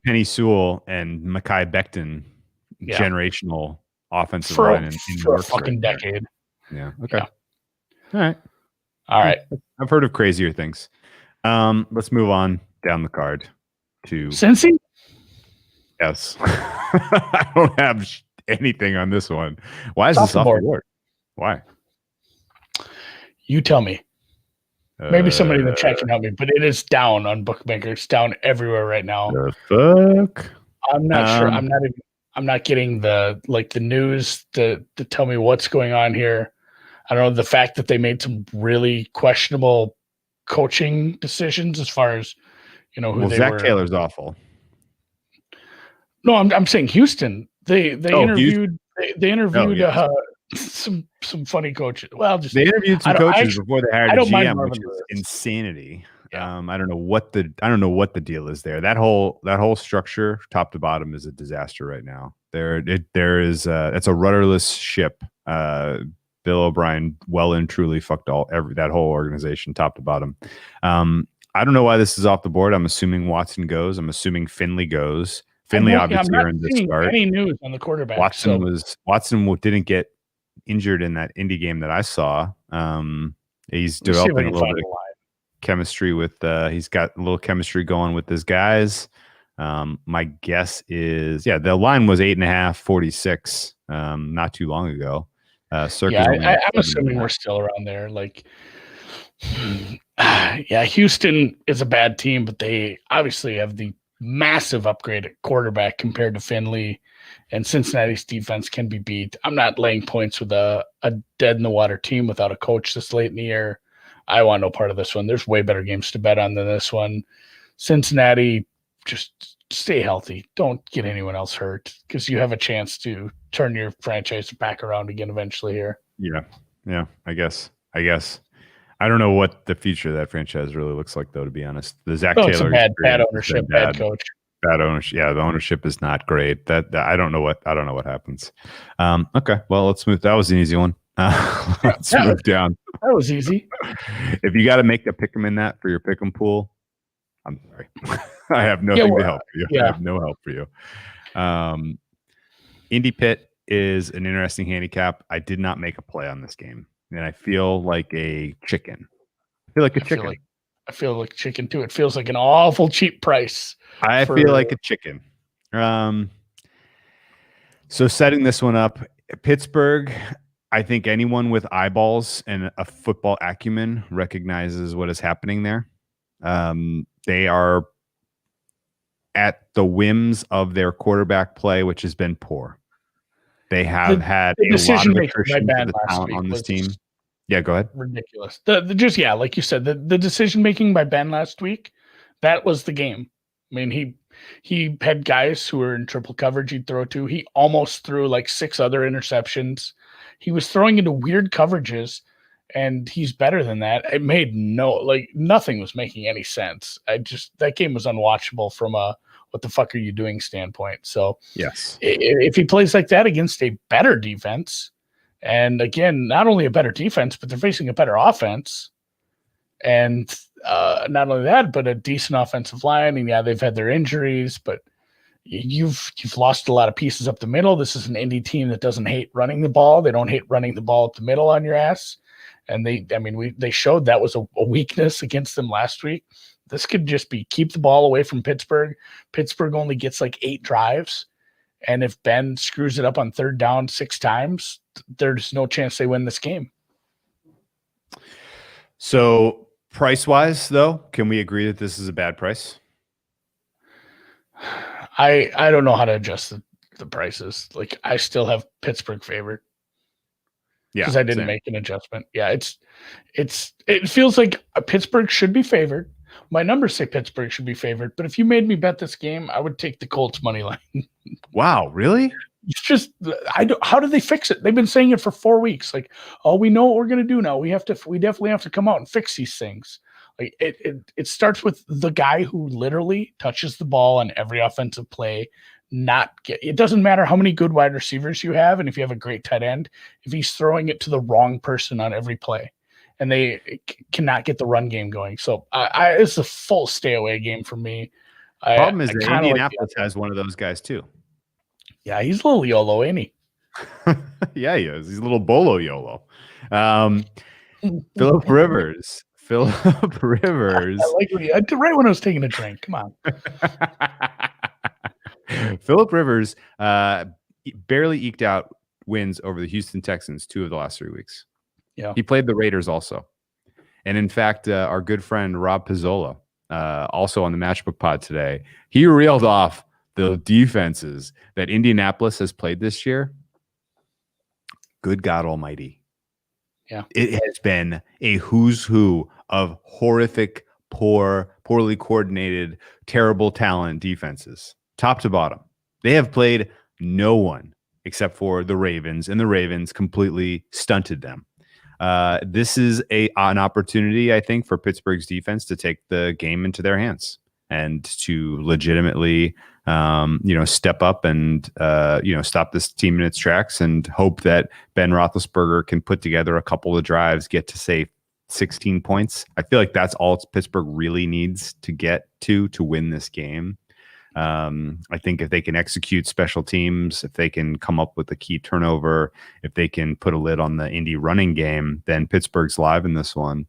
Penny Sewell and Mekhi Becton, generational offensive line for a fucking decade. Yeah. Okay. Yeah. All right. I've heard of crazier things. Let's move on down the card to Cincy. Yes. I don't have anything on this one. Why is this off the board? Why? You tell me. Maybe somebody in the chat can help me, but it is down on Bookmaker. It's down everywhere right now. The fuck? I'm not sure. I'm not getting the news to tell me what's going on here. I don't know, the fact that they made some really questionable coaching decisions as far as who they Zach were. Taylor's awful. No, I'm saying Houston. They interviewed some funny coaches. Well, they interviewed some coaches before they hired a GM, which is insanity. Yeah. I don't know what the deal is there. That whole structure, top to bottom, is a disaster right now. It's a rudderless ship. Bill O'Brien well and truly fucked that whole organization top to bottom. I don't know why this is off the board. I'm assuming Watson goes. I'm assuming Finley goes. Finley obviously earned the start. Any news on the quarterback? Watson didn't get injured in that Indy game that I saw. He's developing a little bit of chemistry with. He's got a little chemistry going with his guys. My guess is, the line was 8.5, 46, not too long ago. I'm assuming we're still around there. Like, Houston is a bad team, but they obviously have the massive upgrade at quarterback compared to Finley, and Cincinnati's defense can be beat. I'm not laying points with a dead in the water team without a coach this late in the year. I want no part of this one. There's way better games to bet on than this one. Cincinnati, just stay healthy. Don't get anyone else hurt because you have a chance to turn your franchise back around again eventually here. Yeah. I guess. I don't know what the future of that franchise really looks like, though. To be honest, the Zach Taylor bad ownership, bad coach. Bad ownership. Yeah, the ownership is not great. That I don't know what happens. Okay, well, let's move. That was an easy one. Let's move down. That was easy. If you got to make a pick'em in that for your pick'em pool, I'm sorry. I have nothing to help you. I have no help for you. IND-PIT is an interesting handicap. I did not make a play on this game, and I feel like a chicken. I feel like a chicken. I feel like chicken too. It feels like an awful cheap price. I feel like a chicken. So setting this one up, Pittsburgh, I think anyone with eyeballs and a football acumen recognizes what is happening there. They are at the whims of their quarterback play, which has been poor. They have had a lot of attrition to the talent on this team. Yeah, go ahead. Ridiculous. Like you said, the decision making by Ben last week, that was the game. I mean, he had guys who were in triple coverage he'd throw to. He almost threw like 6 other interceptions. He was throwing into weird coverages, and he's better than that. It made nothing was making any sense. That game was unwatchable from a what the fuck are you doing standpoint. So yes, if he plays like that against a better defense, and again, not only a better defense, but they're facing a better offense. And not only that, but a decent offensive line. And yeah, they've had their injuries, but you've lost a lot of pieces up the middle. This is an indie team that doesn't hate running the ball. They don't hate running the ball up the middle on your ass. And they showed that was a weakness against them last week. This could just be keep the ball away from Pittsburgh. Pittsburgh only gets like 8 drives. And if Ben screws it up on 3rd down 6 times, there's no chance they win this game. So price-wise, though, can we agree that this is a bad price? I don't know how to adjust the prices. Like, I still have Pittsburgh favored. Yeah, because I didn't make an adjustment. Yeah, it feels like Pittsburgh should be favored. My numbers say Pittsburgh should be favored, but if you made me bet this game, I would take the Colts money line. Wow, really? It's just how do they fix it? They've been saying it for 4 weeks. Like, oh, we know what we're gonna do now. We definitely have to come out and fix these things. Like it starts with the guy who literally touches the ball on every offensive play. It doesn't matter how many good wide receivers you have, and if you have a great tight end, if he's throwing it to the wrong person on every play, and they cannot get the run game going. So it's a full stay away game for me. Problem is that Indianapolis has one of those guys too. Yeah, he's a little YOLO, ain't he? Yeah, he is. He's a little bolo YOLO. Phillip Rivers. Phillip Rivers. Right when I was taking a drink. Come on. Phillip Rivers barely eked out wins over the Houston Texans 2 of the last 3 weeks. Yeah, he played the Raiders also. And in fact, our good friend Rob Pizzola, also on the Matchbook Pod today, he reeled off the defenses that Indianapolis has played this year. Good God Almighty. Yeah. It has been a who's who of horrific, poorly coordinated, terrible talent defenses, top to bottom. They have played no one except for the Ravens, and the Ravens completely stunted them. This is an opportunity, I think, for Pittsburgh's defense to take the game into their hands and to legitimately, step up and, stop this team in its tracks and hope that Ben Roethlisberger can put together a couple of drives, get to, say, 16 points. I feel like that's all Pittsburgh really needs to get to win this game. I think if they can execute special teams, if they can come up with a key turnover, if they can put a lid on the Indy running game, then Pittsburgh's live in this one.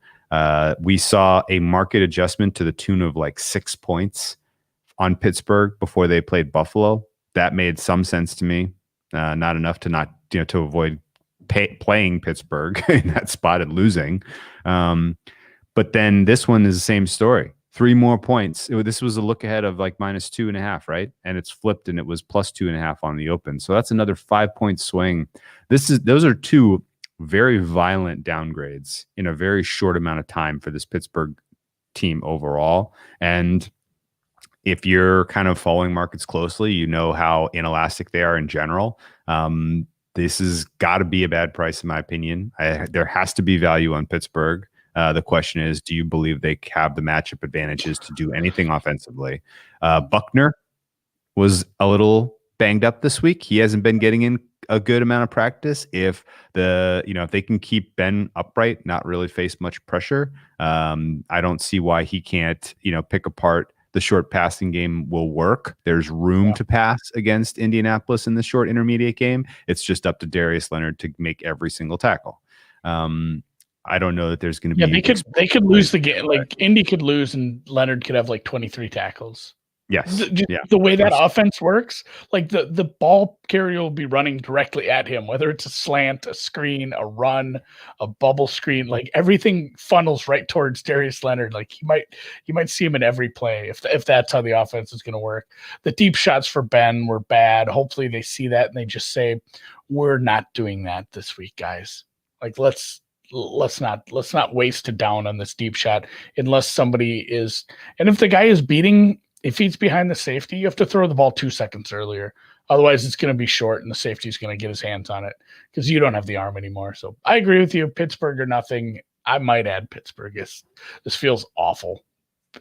We saw a market adjustment to the tune of like 6 points on Pittsburgh before they played Buffalo. That made some sense to me. Not enough to avoid playing Pittsburgh in that spot and losing. But then this one is the same story. 3 more points. This was a look ahead of like -2.5, right? And it's flipped and it was +2.5 on the open. So that's another 5-point swing. Those are 2 very violent downgrades in a very short amount of time for this Pittsburgh team overall. And if you're kind of following markets closely, you know how inelastic they are in general. This has got to be a bad price, in my opinion. There has to be value on Pittsburgh. The question is, do you believe they have the matchup advantages to do anything offensively? Buckner was a little banged up this week. He hasn't been getting in a good amount of practice. If if they can keep Ben upright, not really face much pressure, I don't see why he can't, pick apart the short passing game will work. There's room to pass against Indianapolis in the short intermediate game. It's just up to Darius Leonard to make every single tackle. I don't know that there's going to be. Yeah, they could lose the game. Like Indy could lose, and Leonard could have like 23 tackles. Yes, the way that offense works, like the ball carrier will be running directly at him, whether it's a slant, a screen, a run, a bubble screen. Like everything funnels right towards Darius Leonard. Like you might see him in every play if that's how the offense is going to work. The deep shots for Ben were bad. Hopefully they see that and they just say, "We're not doing that this week, guys. Like let's not waste a down on this deep shot unless somebody is." And if the guy is beating. If he's behind the safety, you have to throw the ball 2 seconds earlier. Otherwise, it's going to be short, and the safety is going to get his hands on it because you don't have the arm anymore. So I agree with you. Pittsburgh or nothing. I might add Pittsburgh. This feels awful.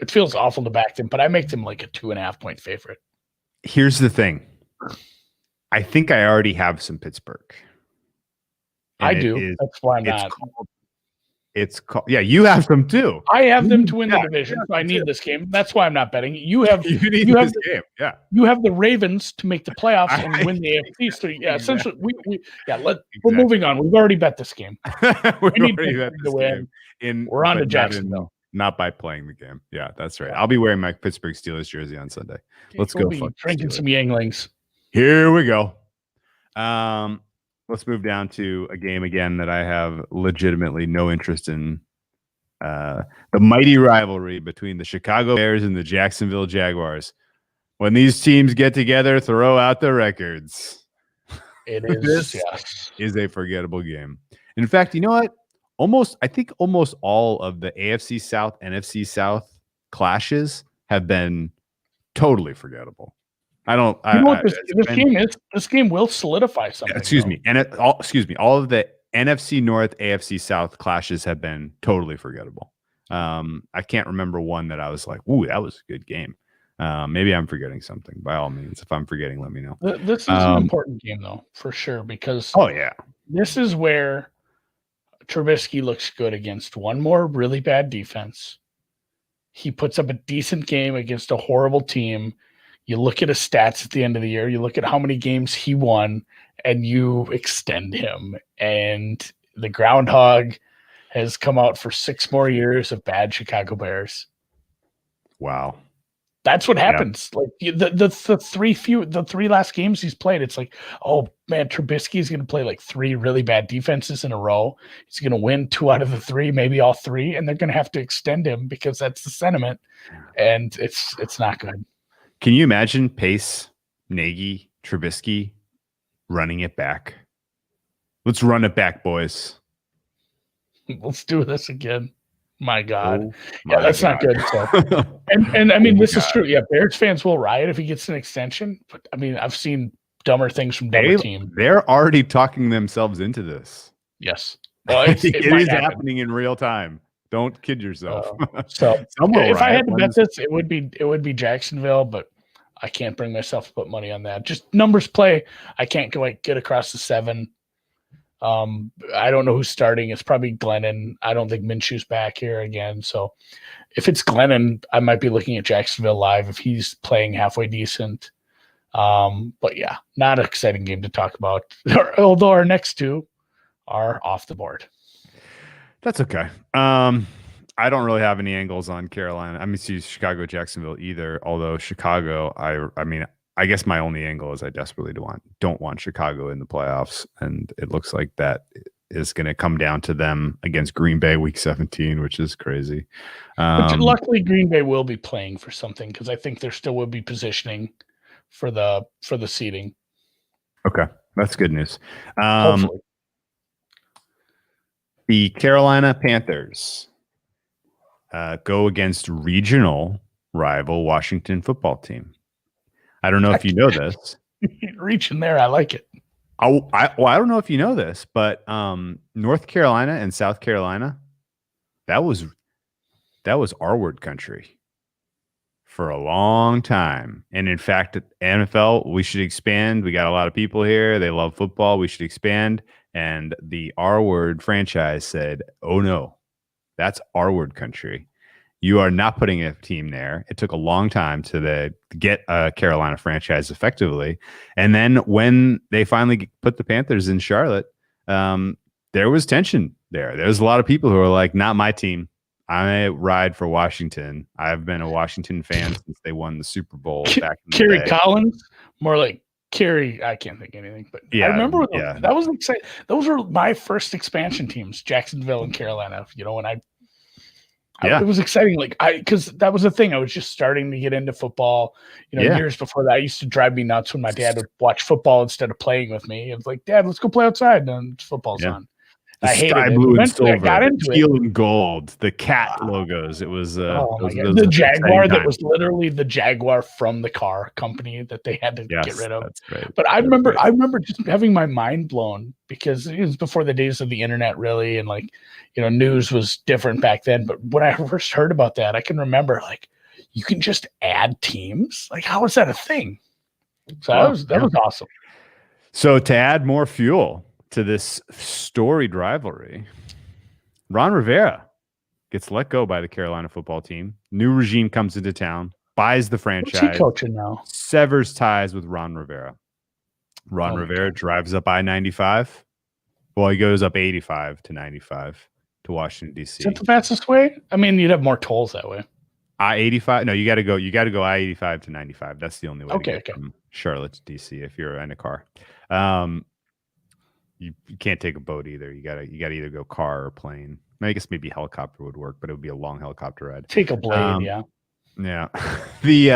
It feels awful to back them, but I make them like a 2.5-point favorite. Here's the thing. I think I already have some Pittsburgh. I do. That's why I'm not. It's called, you have them too. I have them to win the division, so I need this game. That's why I'm not betting. You have this game. Yeah, you have the Ravens to make the playoffs and win the AFC. So essentially, we're moving on. We've already bet this game. we need to win. We're on to Jacksonville. Not by playing the game. Yeah, that's right. I'll be wearing my Pittsburgh Steelers jersey on Sunday. Let's go. Drinking some Yanglings. Here we go. Let's move down to a game again that I have legitimately no interest in. The mighty rivalry between the Chicago Bears and the Jacksonville Jaguars. When these teams get together, throw out the records. It is. This is a forgettable game. In fact, you know what? I think almost all of the AFC South, NFC South clashes have been totally forgettable. This game will solidify something. Excuse me. All of the NFC North, AFC South clashes have been totally forgettable. I can't remember one that I was like, "Ooh, that was a good game." Maybe I'm forgetting something. By all means, if I'm forgetting, let me know. This is an important game, though, for sure, because this is where Trubisky looks good against one more really bad defense. He puts up a decent game against a horrible team. You look at his stats at the end of the year, you look at how many games he won, and you extend him. And the groundhog has come out for 6 more years of bad Chicago Bears. Wow. That's what happens. Like the 3 last games he's played, it's like, oh man, Trubisky is going to play like 3 really bad defenses in a row. He's going to win 2 out of the 3, maybe all 3, and they're going to have to extend him because that's the sentiment. And it's not good. Can you imagine Pace, Nagy, Trubisky running it back? Let's run it back, boys. Let's do this again. My God. That's not good. So. and I mean, this is true. Yeah, Bears fans will riot if he gets an extension. But I mean, I've seen dumber things from dumber teams. They're already talking themselves into this. Yes. Well, it is happening in real time. Don't kid yourself. If I had to bet this, it would be Jacksonville, but I can't bring myself to put money on that. Just numbers play. I can't get across the 7. I don't know who's starting. It's probably Glennon. I don't think Minshew's back here again. So if it's Glennon, I might be looking at Jacksonville live if he's playing halfway decent. But yeah, not an exciting game to talk about. Although our next 2 are off the board. That's okay. I don't really have any angles on Carolina. I mean, Chicago, Jacksonville either. Although Chicago, I guess my only angle is I desperately don't want Chicago in the playoffs, and it looks like that is going to come down to them against Green Bay week 17, which is crazy. But luckily, Green Bay will be playing for something because I think there still will be positioning for the seeding. Okay, that's good news. Hopefully. The Carolina Panthers go against regional rival Washington football team. I don't know if you know this. Reaching there, I like it. I don't know if you know this, but North Carolina and South Carolina, that was R-word country for a long time. And in fact, at NFL, we should expand. We got a lot of people here. They love football. We should expand. And the R-word franchise said, oh no, that's R-word country. You are not putting a team there. It took a long time to get a Carolina franchise effectively. And then when they finally put the Panthers in Charlotte, there was tension there. There's a lot of people who are like, not my team. I ride for Washington. I've been a Washington fan since they won the Super Bowl back in the Kerry day. Collins, more like Kerry. I can't think of anything, but yeah, I remember that was exciting. Those were my first expansion teams, Jacksonville and Carolina. When it was exciting. Because that was the thing. I was just starting to get into football. Years before that, it used to drive me nuts when my dad would watch football instead of playing with me. It was like, Dad, let's go play outside. And football's on. The I hated sky it. blue and Eventually, silver, I got into teal and gold, the cat logos. It was the Jaguar that was literally the Jaguar from the car company that they had to get rid of. That's right. But I remember just having my mind blown because it was before the days of the internet, really, and news was different back then. But when I first heard about that, I can remember you can just add teams. How is that a thing? So that was awesome. So to add more fuel to this storied rivalry, Ron Rivera gets let go by the Carolina football team. New regime comes into town, buys the franchise. What's he coaching now? Severs ties with Ron Rivera. Ron Rivera drives up I-95. Well, he goes up 85 to 95 to Washington, D.C. Is that the fastest way? I mean, you'd have more tolls that way. I-85? No, you got to go I-85 to 95. That's the only way to get okay. from Charlotte to D.C. if you're in a car. You can't take a boat either. You gotta either go car or plane. I guess maybe helicopter would work, but it would be a long helicopter ride. Take a blade, yeah. Yeah.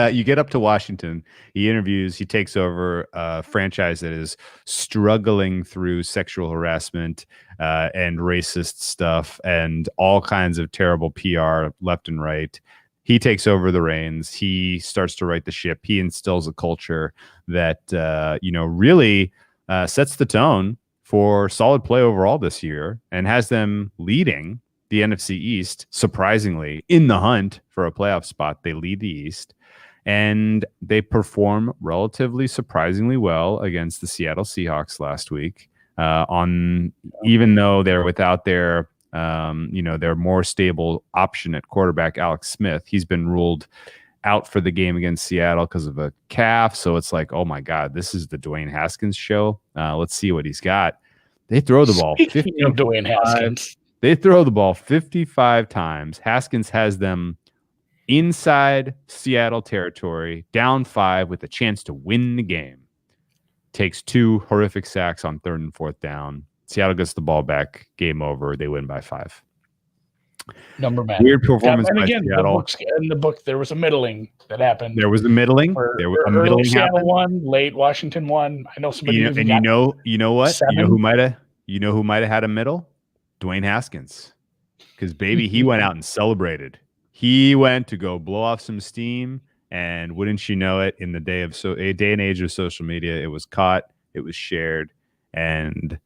You get up to Washington, he interviews, he takes over a franchise that is struggling through sexual harassment and racist stuff and all kinds of terrible PR left and right. He takes over the reins. He starts to right the ship. He instills a culture that really sets the tone for solid play overall this year and has them leading the NFC East, surprisingly, in the hunt for a playoff spot. They lead the East, and they perform relatively surprisingly well against the Seattle Seahawks last week. Even though they're without their more stable option at quarterback, Alex Smith. He's been ruled out for the game against Seattle because of a calf. So it's like, oh my God, this is the Dwayne Haskins show. Let's see what he's got. They throw the ball. Dwayne Haskins. They throw the ball 55 times. Haskins has them inside Seattle territory, down 5 with a chance to win the game. Takes 2 horrific sacks on 3rd and 4th down. Seattle gets the ball back. Game over. They win by 5. Number man. Weird performance by again, Seattle. In the book, there was a middling that happened. There was a middling. There was a middling. Seattle won, late Washington won. I know somebody. You know what? 7. You know who might have had a middle? Dwayne Haskins, because baby, he went out and celebrated. He went to go blow off some steam, and wouldn't you know it? In the day and age of social media, it was caught, it was shared, and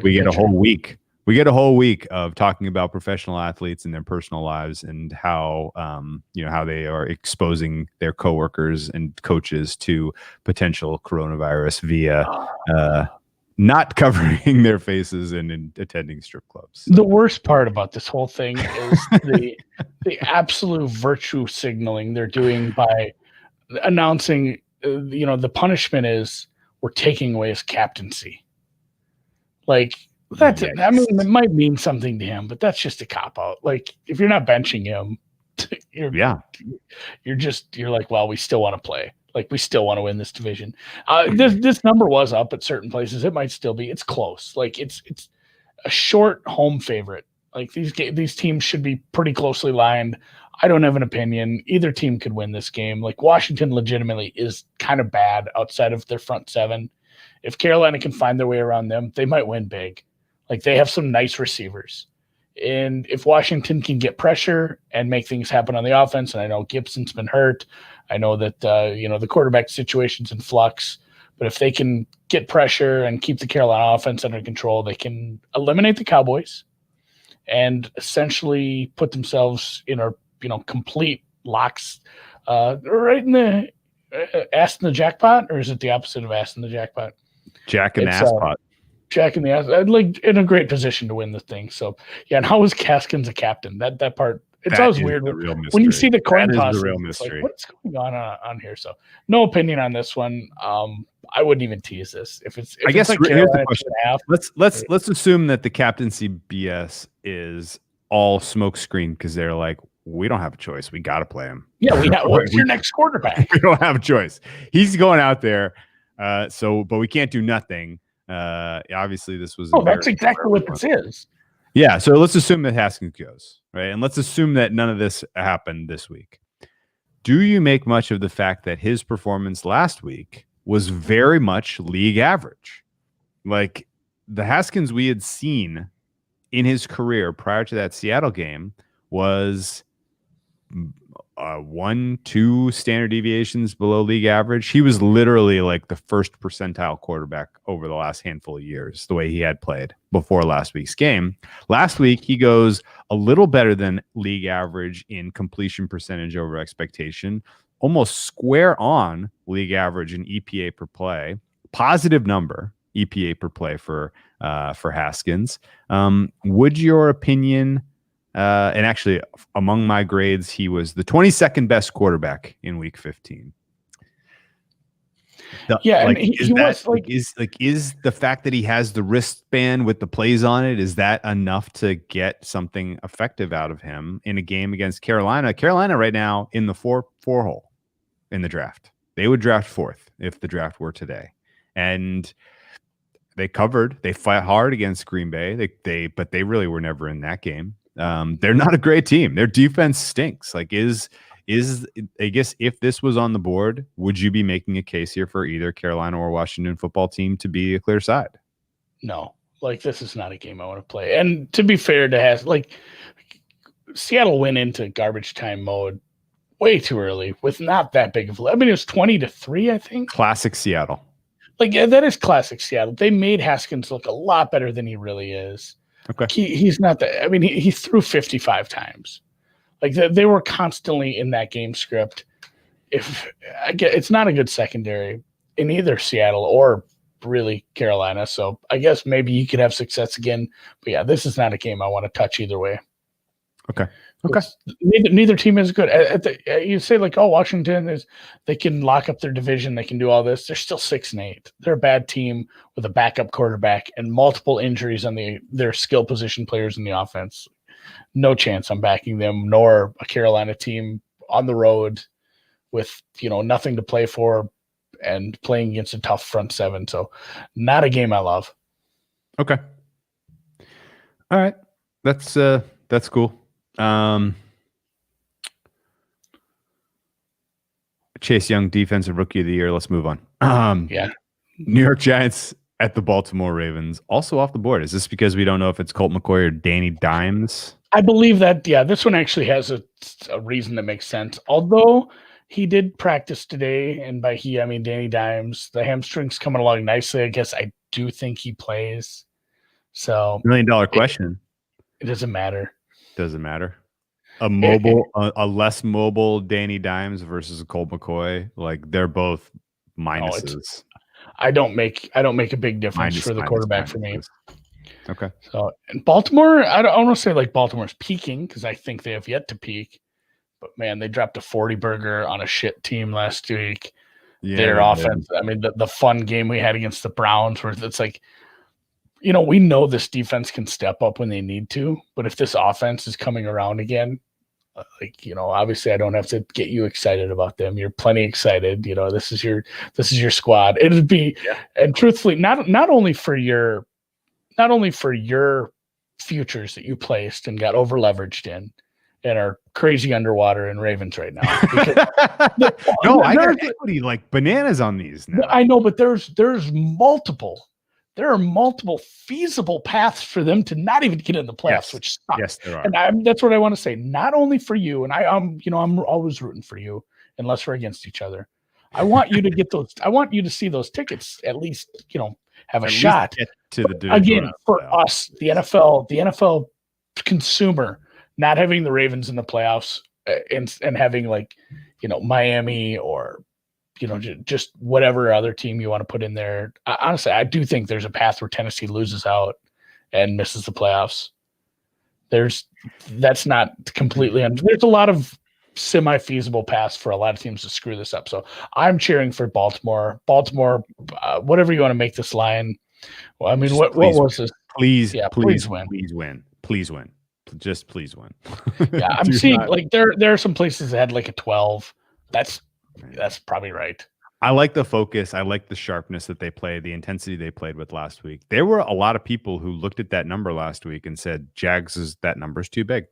we get a whole week. We get a whole week of talking about professional athletes and their personal lives and how how they are exposing their coworkers and coaches to potential coronavirus via not covering their faces and attending strip clubs. The worst part about this whole thing is the absolute virtue signaling they're doing by announcing, the punishment is we're taking away his captaincy. That's it. I mean, it might mean something to him, but that's just a cop out. If you're not benching him, you're like, well, we still want to play. We still want to win this division. This number was up at certain places. It might still be. It's close. It's a short home favorite. Like these teams should be pretty closely lined. I don't have an opinion. Either team could win this game. Like Washington legitimately is kind of bad outside of their front seven. If Carolina can find their way around them, they might win big. Like they have some nice receivers. And if Washington can get pressure and make things happen on the offense, and I know Gibson's been hurt, I know that the quarterback situation's in flux, but if they can get pressure and keep the Carolina offense under control, they can eliminate the Cowboys and essentially put themselves in a complete locks right in the ass in the jackpot, or is it the opposite of ass in the jackpot? Jack in the ass pot. Jack in the ass. I'd like in a great position to win the thing. So yeah, and how was Caskins a captain? That part, it's always weird when you see the coin toss. The real mystery. Like, what's going on here? So no opinion on this one. I wouldn't even tease this. If I guess like here's the question. Let's assume that the captaincy BS is all smokescreen because they're like, we don't have a choice. We got to play him. Yeah, what's your next quarterback? We don't have a choice. He's going out there. But we can't do nothing. Obviously, this was. Oh, that's exactly what this is. Yeah. So let's assume that Haskins goes, right? And let's assume that none of this happened this week. Do you make much of the fact that his performance last week was very much league average? Like the Haskins we had seen in his career prior to that Seattle game was 1-2 standard deviations below league average. He was literally like the first percentile quarterback over the last handful of years, the way he had played before last week's game. Last week, he goes a little better than league average in completion percentage over expectation, almost square on league average in EPA per play, positive number EPA per play for Haskins. Would your opinion and actually, among my grades, he was the 22nd best quarterback in Week 15. Is the fact that he has the wristband with the plays on it, is that enough to get something effective out of him in a game against Carolina? Carolina right now in the 4 hole in the draft. They would draft 4th if the draft were today, and they covered. They fight hard against Green Bay. But they really were never in that game. They're not a great team. Their defense stinks. Like I guess if this was on the board, would you be making a case here for either Carolina or Washington football team to be a clear side? No, like this is not a game I want to play. And to be fair to Seattle went into garbage time mode way too early with not that big of a, it was 20-3, I think. Classic Seattle. Like that is classic Seattle. They made Haskins look a lot better than he really is. Okay. He's not that. I mean, he threw 55 times. Like they were constantly in that game script. It's not a good secondary in either Seattle or really Carolina. So I guess maybe you could have success again. But yeah, this is not a game I want to touch either way. Okay. Neither team is good. You say like, oh, Washington they can lock up their division. They can do all this. They're still 6-8. They're a bad team with a backup quarterback and multiple injuries on their skill position players in the offense. No chance I'm backing them, nor a Carolina team on the road with, nothing to play for and playing against a tough front seven. So not a game I love. Okay. All right. That's cool. Chase Young, defensive rookie of the year. Let's move on. New York Giants at the Baltimore Ravens, also off the board. Is this because we don't know if it's Colt McCoy or Danny Dimes? I believe that, this one actually has a reason that makes sense. Although he did practice today, and by he, I mean Danny Dimes. The hamstring's coming along nicely. I guess I do think he plays. So $1 million question. It doesn't matter. Doesn't matter. A less mobile Danny Dimes versus a Colt McCoy, like they're both minuses. I don't make a big difference for the quarterback for me. Okay. So in Baltimore, I don't want to say like Baltimore's peaking because I think they have yet to peak. But man, they dropped a 40 burger on a shit team last week. Yeah, their offense. I mean, the fun game we had against the Browns, where it's like, we know this defense can step up when they need to, but if this offense is coming around again, obviously I don't have to get you excited about them. You're plenty excited. This is your squad. It'd be, and truthfully, not only for your not only for your futures that you placed and got over leveraged in and are crazy underwater in Ravens right now. No, I got equity like bananas on these now. I know, but there's multiple. There are multiple feasible paths for them to not even get in the playoffs, which sucks. Yes, there are. And that's what I want to say. Not only for you, and I'm always rooting for you, unless we're against each other. I want you to get those. I want you to see those tickets at least, have a shot. Get to the Again, for us, the NFL consumer, not having the Ravens in the playoffs and having Miami or just whatever other team you want to put in there. Honestly, I do think there's a path where Tennessee loses out and misses the playoffs. That's not completely. There's a lot of semi-feasible paths for a lot of teams to screw this up. So I'm cheering for Baltimore. Whatever you want to make this line. Well, I mean, what was this? Please win. Please win. Just please win. Yeah, I'm seeing there are some places that had like a 12. That's probably right. I like the focus. I like the sharpness that they played, the intensity they played with last week. There were a lot of people who looked at that number last week and said, that number's too big.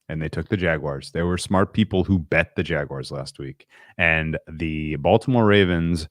And they took the Jaguars. There were smart people who bet the Jaguars last week. And the Baltimore Ravens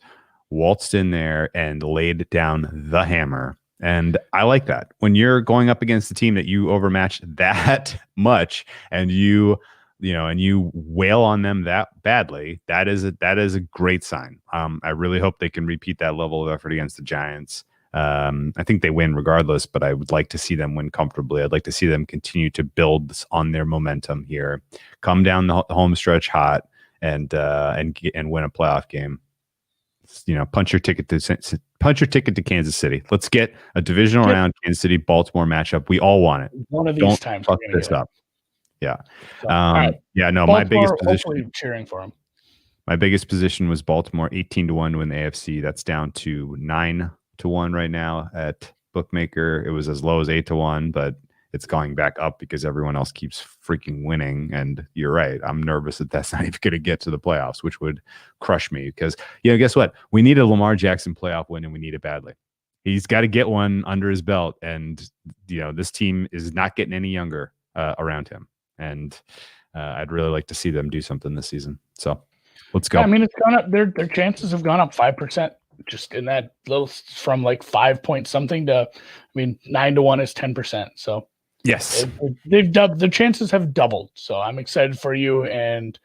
waltzed in there and laid down the hammer. And I like that. When you're going up against a team that you overmatch that much and you wail on them that badly, that is a great sign. I really hope they can repeat that level of effort against the Giants. I think they win regardless, but I would like to see them win comfortably. I'd like to see them continue to build on their momentum here, come down the home stretch hot, and win a playoff game. Punch your ticket to Kansas City. Let's get a divisional round Kansas City Baltimore matchup. We all want it. One of these times, fuck this up. Yeah. So, right. Yeah. No, Baltimore, my biggest position. Cheering for them. My biggest position was Baltimore 18-1 to win the AFC. That's down to 9-1 right now at Bookmaker. It was as low as 8-1, but it's going back up because everyone else keeps freaking winning. And you're right. I'm nervous that that's not even going to get to the playoffs, which would crush me because, guess what? We need a Lamar Jackson playoff win and we need it badly. He's got to get one under his belt. And, this team is not getting any younger around him. And I'd really like to see them do something this season. So let's go. I mean, it's gone up. Their chances have gone up 5%. Just in that little from like 5 point something to, 9-1 is 10%. So yes, they've doubled. The chances have doubled. So I'm excited for you. And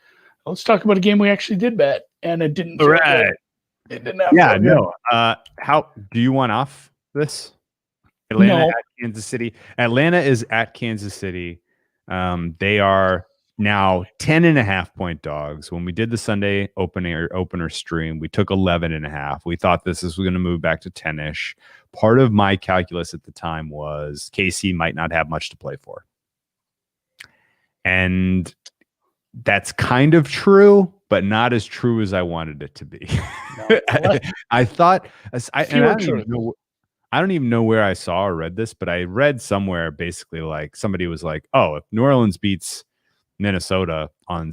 let's talk about a game we actually did bet, and it didn't. Right. It didn't. Yeah. No. How do you want off this? Atlanta at Kansas City. Atlanta is at Kansas City. They are now 10.5 point dogs. When we did the Sunday opener stream, we took 11.5. We thought this was going to move back to 10-ish. Part of my calculus at the time was KC might not have much to play for. And that's kind of true, but not as true as I wanted it to be. No, I thought, I don't even know where I saw or read this, but I read somewhere basically like somebody was like, oh, if New Orleans beats Minnesota on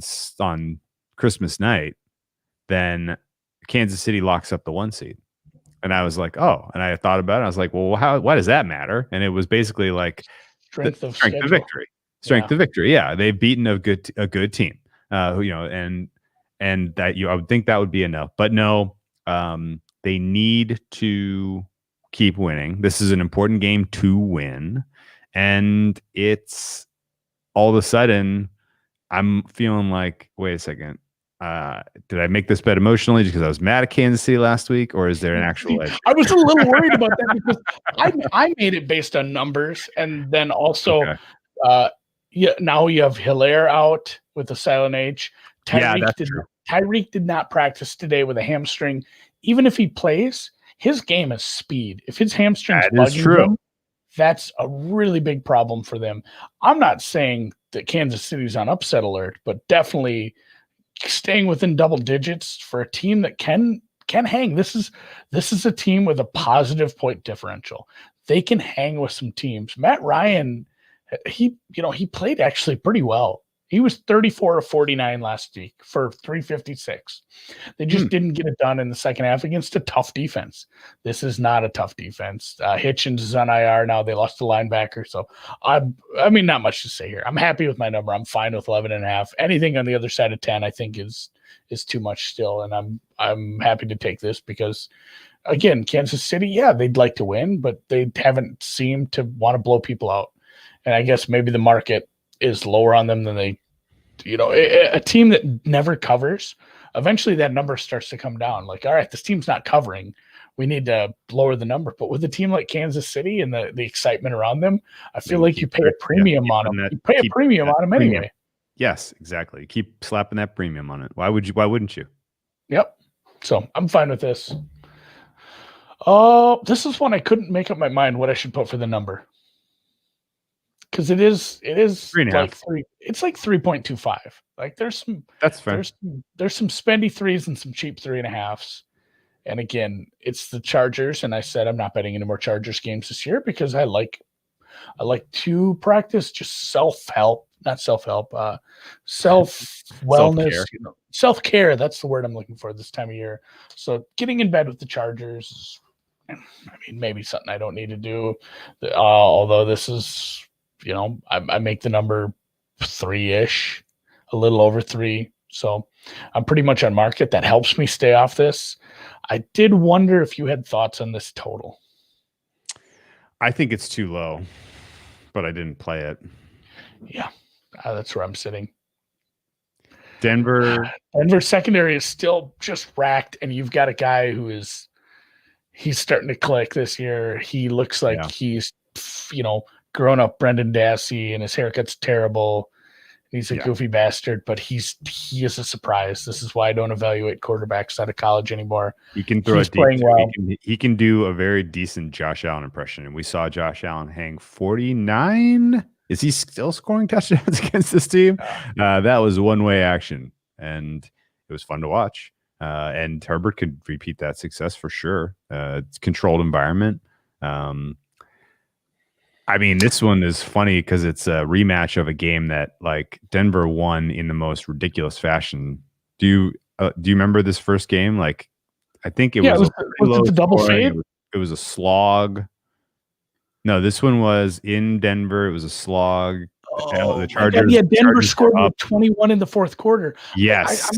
Christmas night, then Kansas City locks up the 1 seed. And I was like, oh, and I thought about it. I was like, well, why does that matter? And it was basically like strength of victory. Strength of victory. Yeah. They've beaten a good team, and that I would think that would be enough, but no, they need to keep winning. This is an important game to win. And it's all of a sudden, I'm feeling like, wait a second. Did I make this bet emotionally just because I was mad at Kansas City last week, or is there an actual edge? I was a little worried about that because I made it based on numbers, and then also, now you have Hilaire out with the silent H. Tyreek did not practice today with a hamstring. Even if he plays, his game is speed. If his hamstring's bugging him, that's a really big problem for them. I'm not saying that Kansas City's on upset alert, but definitely staying within double digits for a team that can hang. This is a team with a positive point differential. They can hang with some teams. Matt Ryan, he played actually pretty well He was 34 of 49 last week for 356. They just didn't get it done in the second half against a tough defense. This is not a tough defense. Hitchens is on IR now. They lost the linebacker. So, I mean, not much to say here. I'm happy with my number. I'm fine with 11.5. Anything on the other side of 10, I think is too much still. And I'm happy to take this because, again, Kansas City, yeah, they'd like to win, but they haven't seemed to want to blow people out. And I guess maybe the market is lower on them than they, a team that never covers, eventually that number starts to come down. Like, all right, this team's not covering. We need to lower the number. But with a team like Kansas City and the excitement around them, I feel like you pay a premium on them. You pay a premium on them anyway. Yes, exactly. Keep slapping that premium on it. Why wouldn't you? Yep. So I'm fine with this. Oh, this is one I couldn't make up my mind what I should put for the number. Because it is 3.5. like it's like 3.25. Like that's fair. There's some spendy threes and some cheap 3.5s. And again, it's the Chargers. And I said I'm not betting any more Chargers games this year because I like to practice just self-help, not self-help, self-wellness, self-care. That's the word I'm looking for this time of year. So getting in bed with the Chargers, I mean, maybe something I don't need to do. Although this is, I make the number 3-ish, a little over 3. So I'm pretty much on market. That helps me stay off this. I did wonder if you had thoughts on this total. I think it's too low, but I didn't play it. Yeah, that's where I'm sitting. Denver secondary is still just racked, and you've got a guy who he's starting to click this year. He looks like he's, grown up Brendan Dassey, and his haircut's terrible. He's a goofy bastard, but he is a surprise. This is why I don't evaluate quarterbacks out of college anymore. He can throw playing well. He can do a very decent Josh Allen impression, and we saw Josh Allen hang 49. Is he still scoring touchdowns against this team? That was one-way action, and it was fun to watch. And Herbert could repeat that success for sure. It's controlled environment. I mean, this one is funny because it's a rematch of a game that like Denver won in the most ridiculous fashion. Do you remember this first game? Like, I think it was it the double fade? It was a slog. No, this one was in Denver. It was a slog. The Chargers. Yeah, Denver scored with 21 in the fourth quarter. Yes,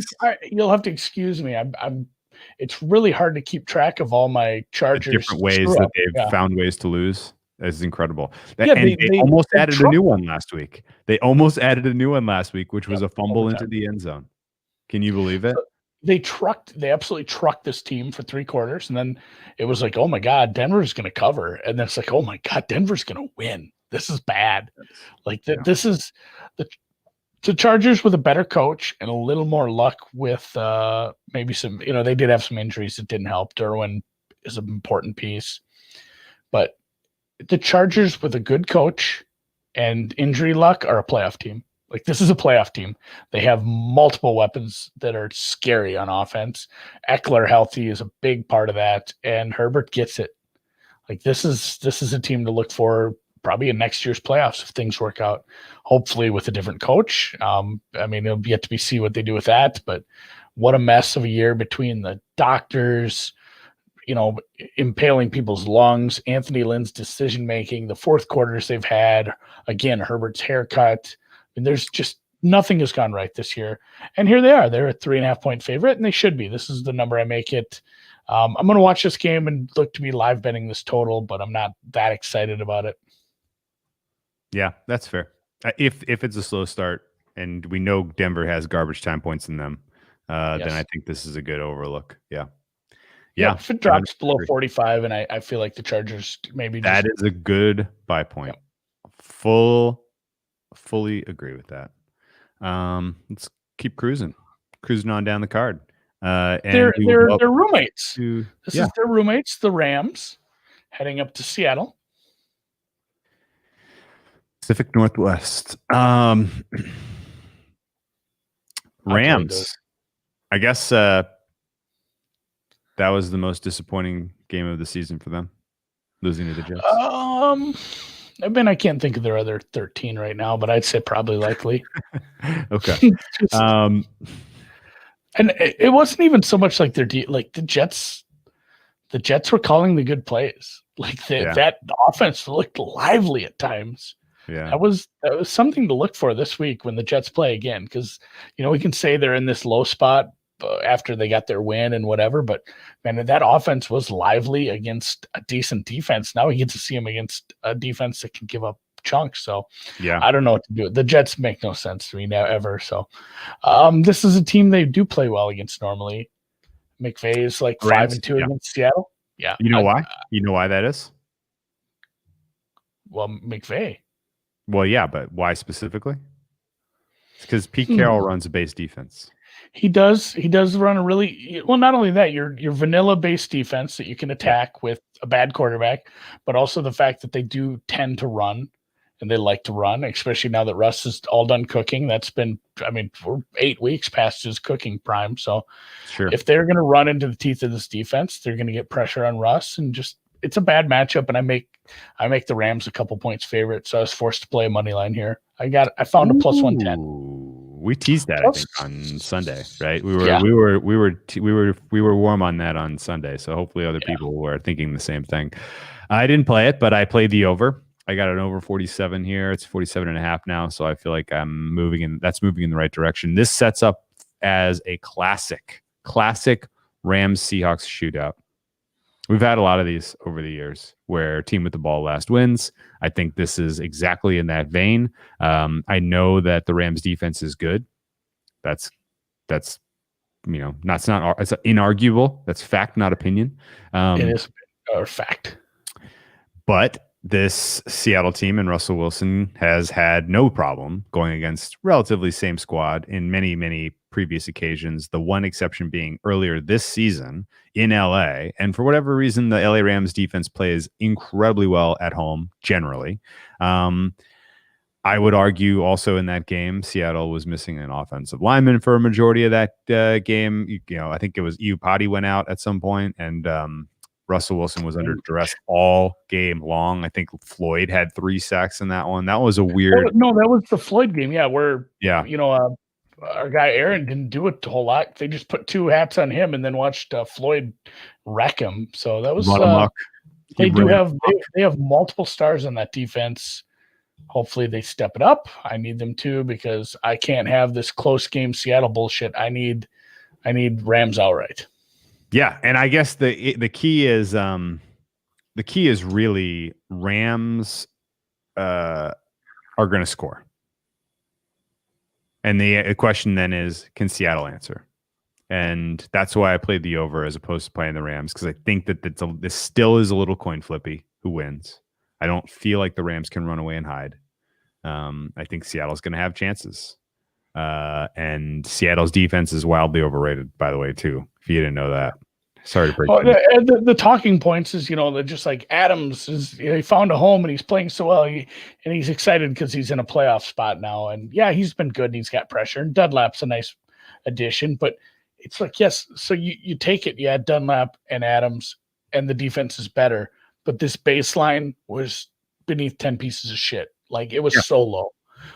you'll have to excuse me. It's really hard to keep track of all my Chargers. The different ways that they've found ways to lose. That's incredible. They almost added a new one last week. They almost added a new one last week, which was a fumble into the end zone. Can you believe it? They absolutely trucked this team for 3 quarters. And then it was like, oh my God, Denver's going to cover. And then it's like, oh my God, Denver's going to win. This is bad. Like this is the Chargers with a better coach and a little more luck with maybe some, they did have some injuries that didn't help. Derwin is an important piece, but the Chargers with a good coach and injury luck are a playoff team. Like, this is a playoff team. They have multiple weapons that are scary on offense. Eckler healthy is a big part of that, and Herbert gets it. Like, this is a team to look for probably in next year's playoffs if things work out. Hopefully with a different coach. I mean, it'll be yet to be see what they do with that, but what a mess of a year between the doctors, impaling people's lungs, Anthony Lynn's decision-making, the fourth quarters they've had, again, Herbert's haircut. I mean, there's just nothing has gone right this year. And here they are. They're a 3.5-point favorite, and they should be. This is the number I make it. I'm going to watch this game and look to be live betting this total, but I'm not that excited about it. Yeah, that's fair. If it's a slow start and we know Denver has garbage time points in them, then I think this is a good overlook. Yeah. Yeah, if it drops below 45, and I feel like the Chargers maybe that is a good buy point. Fully agree with that. Let's keep cruising on down the card. And they're roommates. This is their roommates, the Rams, heading up to Seattle. Pacific Northwest. Rams. I guess that was the most disappointing game of the season for them, losing to the Jets. I mean, I can't think of their other 13 right now, but I'd say probably likely. Okay. And it wasn't even so much like like the Jets were calling the good plays. Like that offense looked lively at times. Yeah. That was something to look for this week when the Jets play again, because we can say they're in this low spot after they got their win and whatever, but man, that offense was lively against a decent defense. Now we get to see them against a defense that can give up chunks. So yeah, I don't know what to do. The Jets make no sense to me now ever. So this is a team they do play well against normally. McVay is like 5-2 against Seattle. Yeah. You know why? You know why that is? Well, McVay. Well, yeah, but why specifically? It's because Pete Carroll runs a base defense. He does run a really well. Not only that, your vanilla based defense that you can attack with a bad quarterback, but also the fact that they do tend to run, and they like to run, especially now that Russ is all done cooking. That's been, we're 8 weeks past his cooking prime. So if they're going to run into the teeth of this defense, they're going to get pressure on Russ, and just it's a bad matchup. And I make the Rams a couple points favorite, so I was forced to play a money line here. I found a plus 110. We teased that I think on Sunday, right? We were warm on that on Sunday, so hopefully other people were thinking the same thing. I didn't play it, but I played the over. I got an over 47 here. It's 47.5 now, so I feel like I'm moving in the right direction. This sets up as a classic Rams Seahawks shootout. We've had a lot of these over the years where team with the ball last wins. I think this is exactly in that vein. I know that the Rams defense is good. That's it's inarguable. That's fact, not opinion. It is a fact. But this Seattle team and Russell Wilson has had no problem going against relatively same squad in many, many previous occasions. The one exception being earlier this season in LA. And for whatever reason, the LA Rams defense plays incredibly well at home, generally. I would argue also in that game, Seattle was missing an offensive lineman for a majority of that game. I think it was IND-PIT went out at some point, and Russell Wilson was under duress all game long. I think Floyd had 3 sacks in that one. That was a weird. No, that was the Floyd game. Yeah, where our guy Aaron didn't do it a whole lot. They just put 2 hats on him and then watched Floyd wreck him. So that was. They have multiple stars on that defense. Hopefully they step it up. I need them to, because I can't have this close game Seattle bullshit. I need Rams outright. Yeah, and I guess the key is really Rams are going to score, and the question then is, can Seattle answer? And that's why I played the over as opposed to playing the Rams, because I think that this still is a little coin flippy who wins. I don't feel like the Rams can run away and hide. I think Seattle's going to have chances, and Seattle's defense is wildly overrated, by the way, too. If you didn't know that. Sorry to break the talking points is, they're just like Adams he found a home and he's playing so well, and he's excited because he's in a playoff spot now. And yeah, he's been good and he's got pressure. And Dunlap's a nice addition, but it's like, yes, so you take it. Yeah, Dunlap and Adams, and the defense is better, but this baseline was beneath 10 pieces of shit. Like it was so low.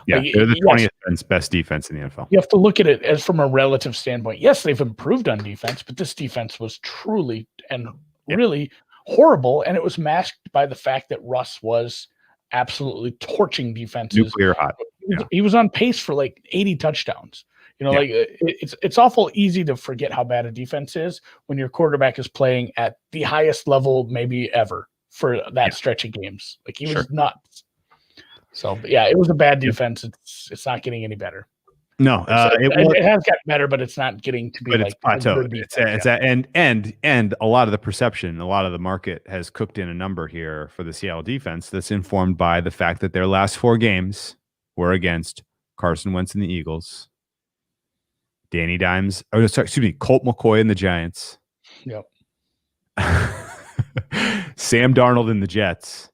Yeah, like, they're the 20th best defense in the NFL. You have to look at it as from a relative standpoint. Yes, they've improved on defense, but this defense was truly and really horrible, and it was masked by the fact that Russ was absolutely torching defenses. Nuclear hot. He was on pace for like 80 touchdowns. Like it's awful easy to forget how bad a defense is when your quarterback is playing at the highest level maybe ever for that stretch of games. Like he was nuts. So, but yeah, it was a bad defense. It's not getting any better. No, it has gotten better, but it's not getting to be but like it's plateaued. And a lot of the perception, a lot of the market has cooked in a number here for the Seattle defense that's informed by the fact that their last 4 games were against Carson Wentz and the Eagles, Colt McCoy and the Giants. Yep. Sam Darnold and the Jets.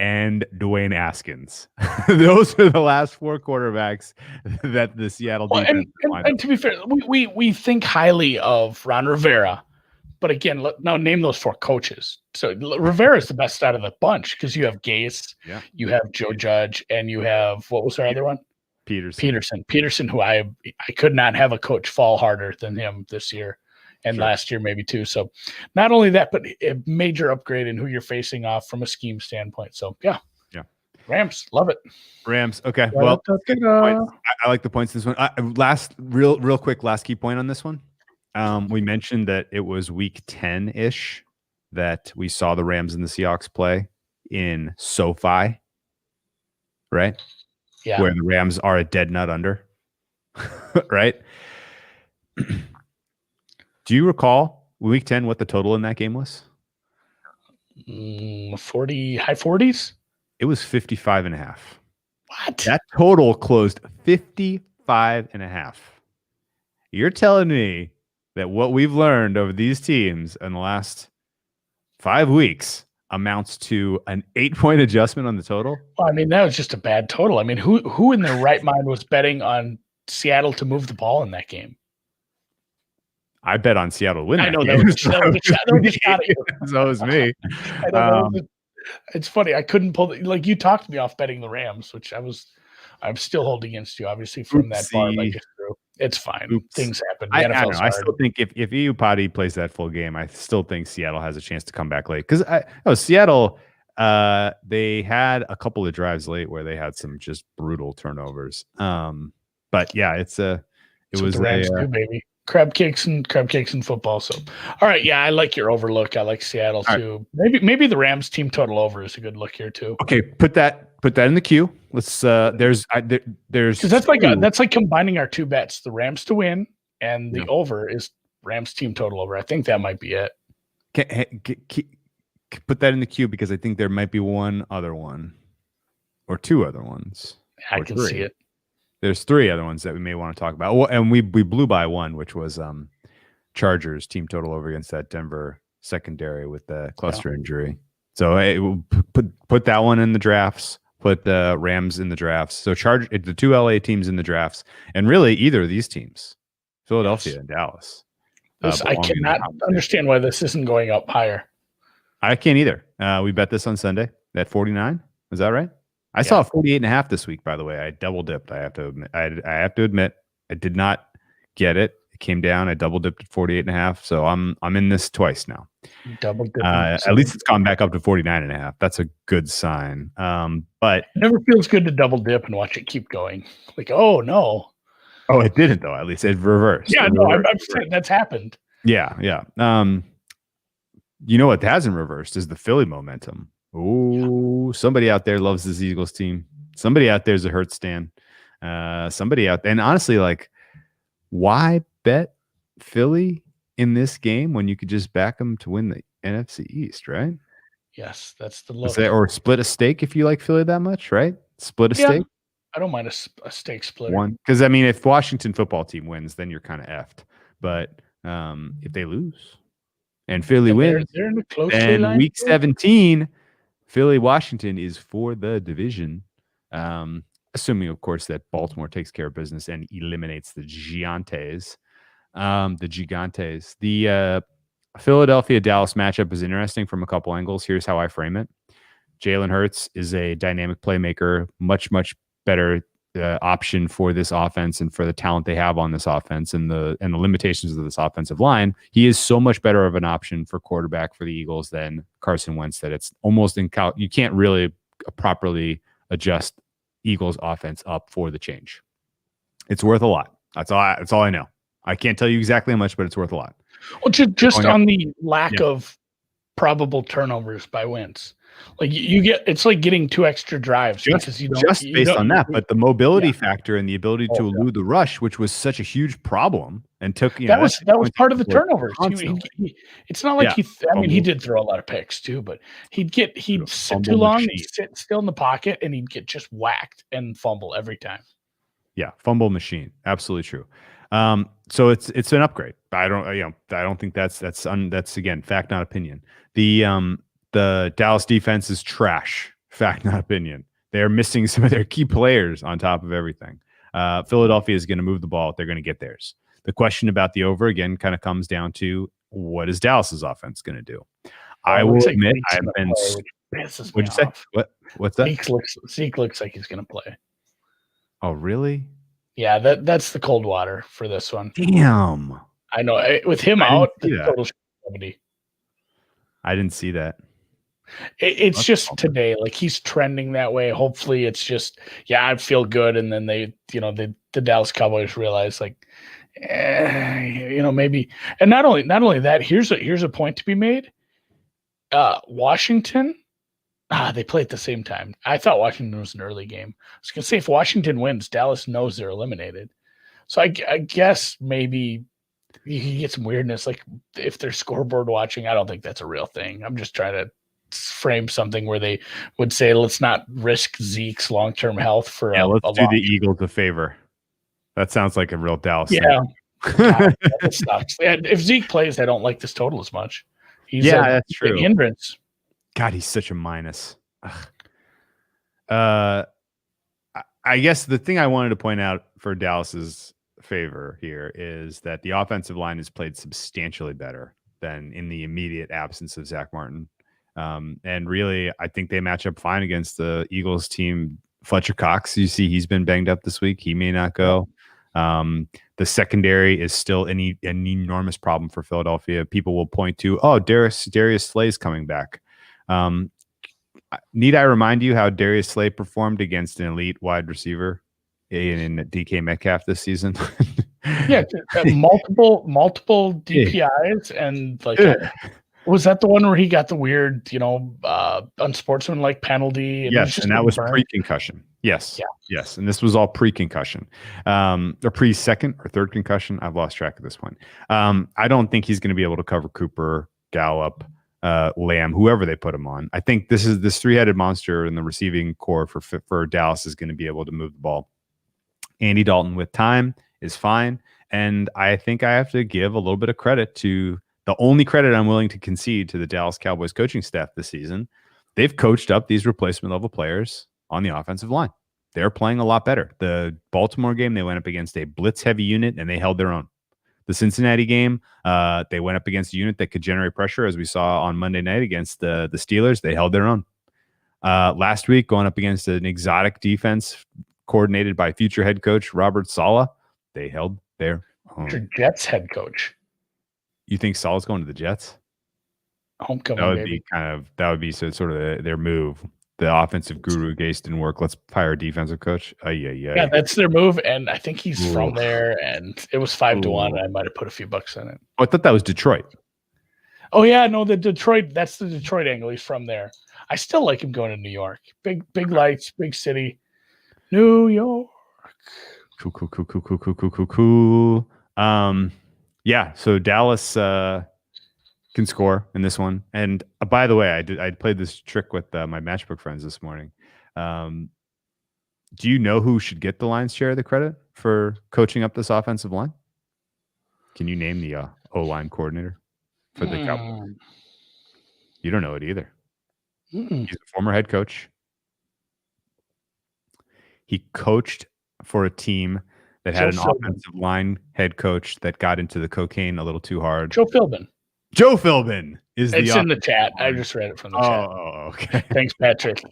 And Dwayne Haskins. Those are the last 4 quarterbacks that the Seattle defense. And to be fair, we think highly of Ron Rivera, But again, now name those 4 coaches. So Rivera is the best out of the bunch because you have Gase, you have Joe Judge, and you have, what was our other one? Peterson, who I could not have a coach fall harder than him this year and last year maybe too. So not only that, but a major upgrade in who you're facing off from a scheme standpoint. So yeah. Rams, love it. Rams. Okay. Well, I like the points in this one. Last real quick, last key point on this one. We mentioned that it was week 10-ish that we saw the Rams and the Seahawks play in SoFi, right? Yeah. Where the Rams are a dead nut under, right? Do you recall week 10 what the total in that game was? 40, high 40s? It was 55.5. What? That total closed 55.5. You're telling me that what we've learned over these teams in the last 5 weeks amounts to an 8-point adjustment on the total? Well, I mean, that was just a bad total. I mean, who in their right mind was betting on Seattle to move the ball in that game? I bet on Seattle to win. I know that was a shot at you. So was me. I know it's funny. I couldn't pull like you talked me off betting the Rams, which I'm still holding against you, obviously, from that bar. Like it's fine. Oops. Things happen. I don't know. I still think if IND-PIT plays that full game, I still think Seattle has a chance to come back late. Because Seattle, they had a couple of drives late where they had some just brutal turnovers. But yeah, it was the Rams do, baby. Crab cakes and football. So, all right, yeah, I like your overlook. I like Seattle too. Right. Maybe the Rams team total over is a good look here too. Okay, put that in the queue. Let's there's because that's like combining our 2 bets: the Rams to win and the over is Rams team total over. I think that might be it. Put that in the queue because I think there might be one other one or 2 other ones. I can see it. There's 3 other ones that we may want to talk about. Well, and we blew by one, which was Chargers team total over against that Denver secondary with the cluster injury. So put that one in the drafts. Put the Rams in the drafts. So the 2 LA teams in the drafts, and really either of these teams, Philadelphia and Dallas. I cannot understand why this isn't going up higher. I can't either. We bet this on Sunday at 49. Is that right? I saw 48.5 this week, by the way. I double dipped. I have to admit, I did not get it. It came down. I double dipped at 48.5. So I'm in this twice now. Double dipped. At least it's gone back up to 49.5. That's a good sign. But it never feels good to double dip and watch it keep going. Like, oh no. Oh, it didn't though. At least it reversed. Yeah, I'm saying that's happened. Yeah. You know what hasn't reversed is the Philly momentum. Oh, somebody out there loves this Eagles team. Somebody out there is a Hurts stan. Somebody out there, and honestly, like, why bet Philly in this game when you could just back them to win the NFC East, right? Yes, that's the look. Or split a stake if you like Philly that much, right? Split a stake. I don't mind a stake splitter. One, because I mean, if Washington football team wins, then you're kind of effed. But if they lose and Philly wins, they're in the close and week 17. Philly, Washington is for the division, assuming, of course, that Baltimore takes care of business and eliminates the Gigantes. The Philadelphia-Dallas matchup is interesting from a couple angles. Here's how I frame it. Jalen Hurts is a dynamic playmaker, much, much better option for this offense and for the talent they have on this offense and the limitations of this offensive line. He is so much better of an option for quarterback for the Eagles than Carson Wentz that it's almost you can't really properly adjust Eagles offense up for the change. It's worth a lot. That's all I know. I can't tell you exactly how much, but it's worth a lot. Well, just on the lack of probable turnovers by Wentz. Like you get, it's like getting 2 extra drives because you don't just based on that, but the mobility factor and the ability to elude the rush, which was such a huge problem, and took that was part of the turnovers. It's not like he did throw a lot of picks too, but he'd sit too long, he'd sit still in the pocket, and he'd get just whacked and fumble every time. Yeah, fumble machine, absolutely true. So it's an upgrade. I don't think that's again fact, not opinion. The Dallas defense is trash. Fact, not opinion. They're missing some of their key players on top of everything. Philadelphia is going to move the ball. They're going to get theirs. The question about the over, again, kind of comes down to what is Dallas's offense going to do? Well, I it will looks like admit Zeke's I've gonna been. play, which pisses me What'd you say? off. What's that? Zeke looks like he's going to play. Oh, really? Yeah, that's the cold water for this one. Damn. I know. With him I didn't out, see the that. total 70. I didn't see that. It's That's just awesome. today. Like he's trending that way. Hopefully, it's just I feel good, and then they, the Dallas Cowboys realize like, maybe. And not only that. Here's a point to be made. Washington. They play at the same time. I thought Washington was an early game. I was gonna say if Washington wins, Dallas knows they're eliminated. So I guess maybe you can get some weirdness. Like if they're scoreboard watching, I don't think that's a real thing. I'm just trying to frame something where they would say, let's not risk Zeke's long-term health for let's do the Eagles a favor. That sounds like a real Dallas thing. God, that sucks. If Zeke plays, I don't like this total as much. He's that's true. big hindrance. God, he's such a minus. I guess the thing I wanted to point out for Dallas's favor here is that the offensive line has played substantially better than in the immediate absence of Zach Martin. And really, I think they match up fine against the Eagles team. Fletcher Cox, you see, he's been banged up this week. He may not go. The secondary is still an enormous problem for Philadelphia. People will point to, Darius Slay's coming back. Need I remind you how Darius Slay performed against an elite wide receiver in DK Metcalf this season? multiple DPIs and like was that the one where he got the weird, unsportsmanlike penalty? And yes, and that was pre-concussion. Yes, yes, and this was all pre-concussion, or pre-second or third concussion. I've lost track at this point. I don't think he's going to be able to cover Cooper, Gallup, Lamb, whoever they put him on. I think this three-headed monster in the receiving core for Dallas is going to be able to move the ball. Andy Dalton with time is fine, and I think I have to give a little bit of credit to the only credit I'm willing to concede to the Dallas Cowboys coaching staff this season. They've coached up these replacement level players on the offensive line. They're playing a lot better. The Baltimore game, they went up against a blitz heavy unit and they held their own. The Cincinnati game, they went up against a unit that could generate pressure, as we saw on Monday night against the Steelers. They held their own. Last week, going up against an exotic defense coordinated by future head coach Robert Saleh, they held their own. Jets head coach. You think Saleh's going to the Jets? Homecoming. That would be sort of their move. The offensive guru Gase didn't work. Let's hire a defensive coach. Yeah, that's their move, and I think he's from there. And it was 5-1. And I might have put a few bucks in it. Oh, I thought that was Detroit. Oh yeah, no, the Detroit. That's the Detroit angle. He's from there. I still like him going to New York. Big lights, big city, New York. Cool. Yeah, so Dallas can score in this one. And by the way, I played this trick with my matchbook friends this morning. Do you know who should get the lion's share of the credit for coaching up this offensive line? Can you name the O-line coordinator for the Cowboys? You don't know it either. He's a former head coach. He coached for a team that had an offensive line head coach that got into the cocaine a little too hard. Joe Philbin is it's in the chat. I just read it from the chat. Oh, okay. Thanks, Patrick.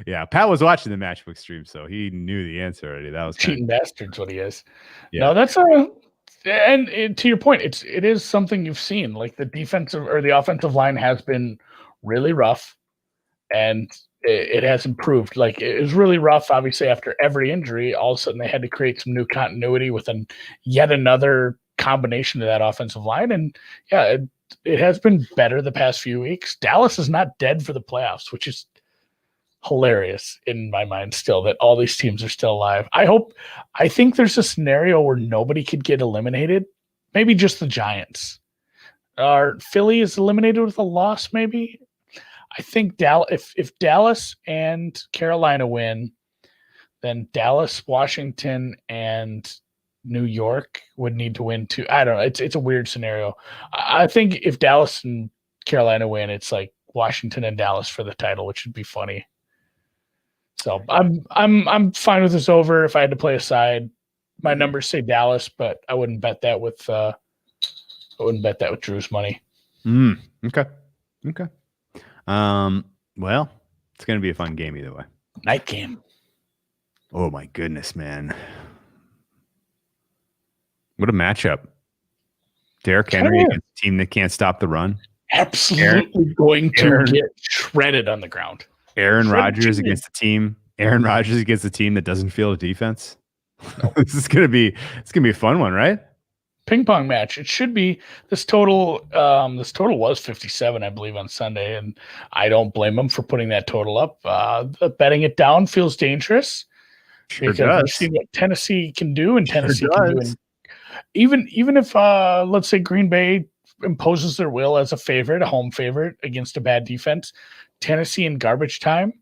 Yeah, Pat was watching the matchbook stream, so he knew the answer already. That was cheating bastard's what he is. Yeah. No, that's and to your point, it is something you've seen. Like the defensive or the offensive line has been really rough, and it has improved. Like it was really rough, obviously, after every injury. All of a sudden, they had to create some new continuity with yet another combination of that offensive line. And yeah, it has been better the past few weeks. Dallas is not dead for the playoffs, which is hilarious in my mind still, that all these teams are still alive. I think there's a scenario where nobody could get eliminated. Maybe just the Giants. Or Philly is eliminated with a loss, maybe. I think if Dallas and Carolina win, then Dallas, Washington, and New York would need to win too. I don't know. It's a weird scenario. I think if Dallas and Carolina win, it's like Washington and Dallas for the title, which would be funny. So I'm fine with this over. If I had to play a side, my numbers say Dallas, but I wouldn't bet that with I wouldn't bet that with Drew's money. Okay. Well, it's going to be a fun game either way. Night game. Oh my goodness, man. What a matchup. Derrick Henry against a team that can't stop the run. Absolutely going to get shredded on the ground. Aaron Rodgers against a team. Aaron Rodgers against a team that doesn't feel a defense. Nope. It's gonna be a fun one, right? Ping pong match. It should be. This total was 57, I believe, on Sunday, and I don't blame them for putting that total up. Betting it down feels dangerous because we've seen what Tennessee can do, and Tennessee can do. And even if let's say Green Bay imposes their will as a home favorite against a bad defense, Tennessee in garbage time,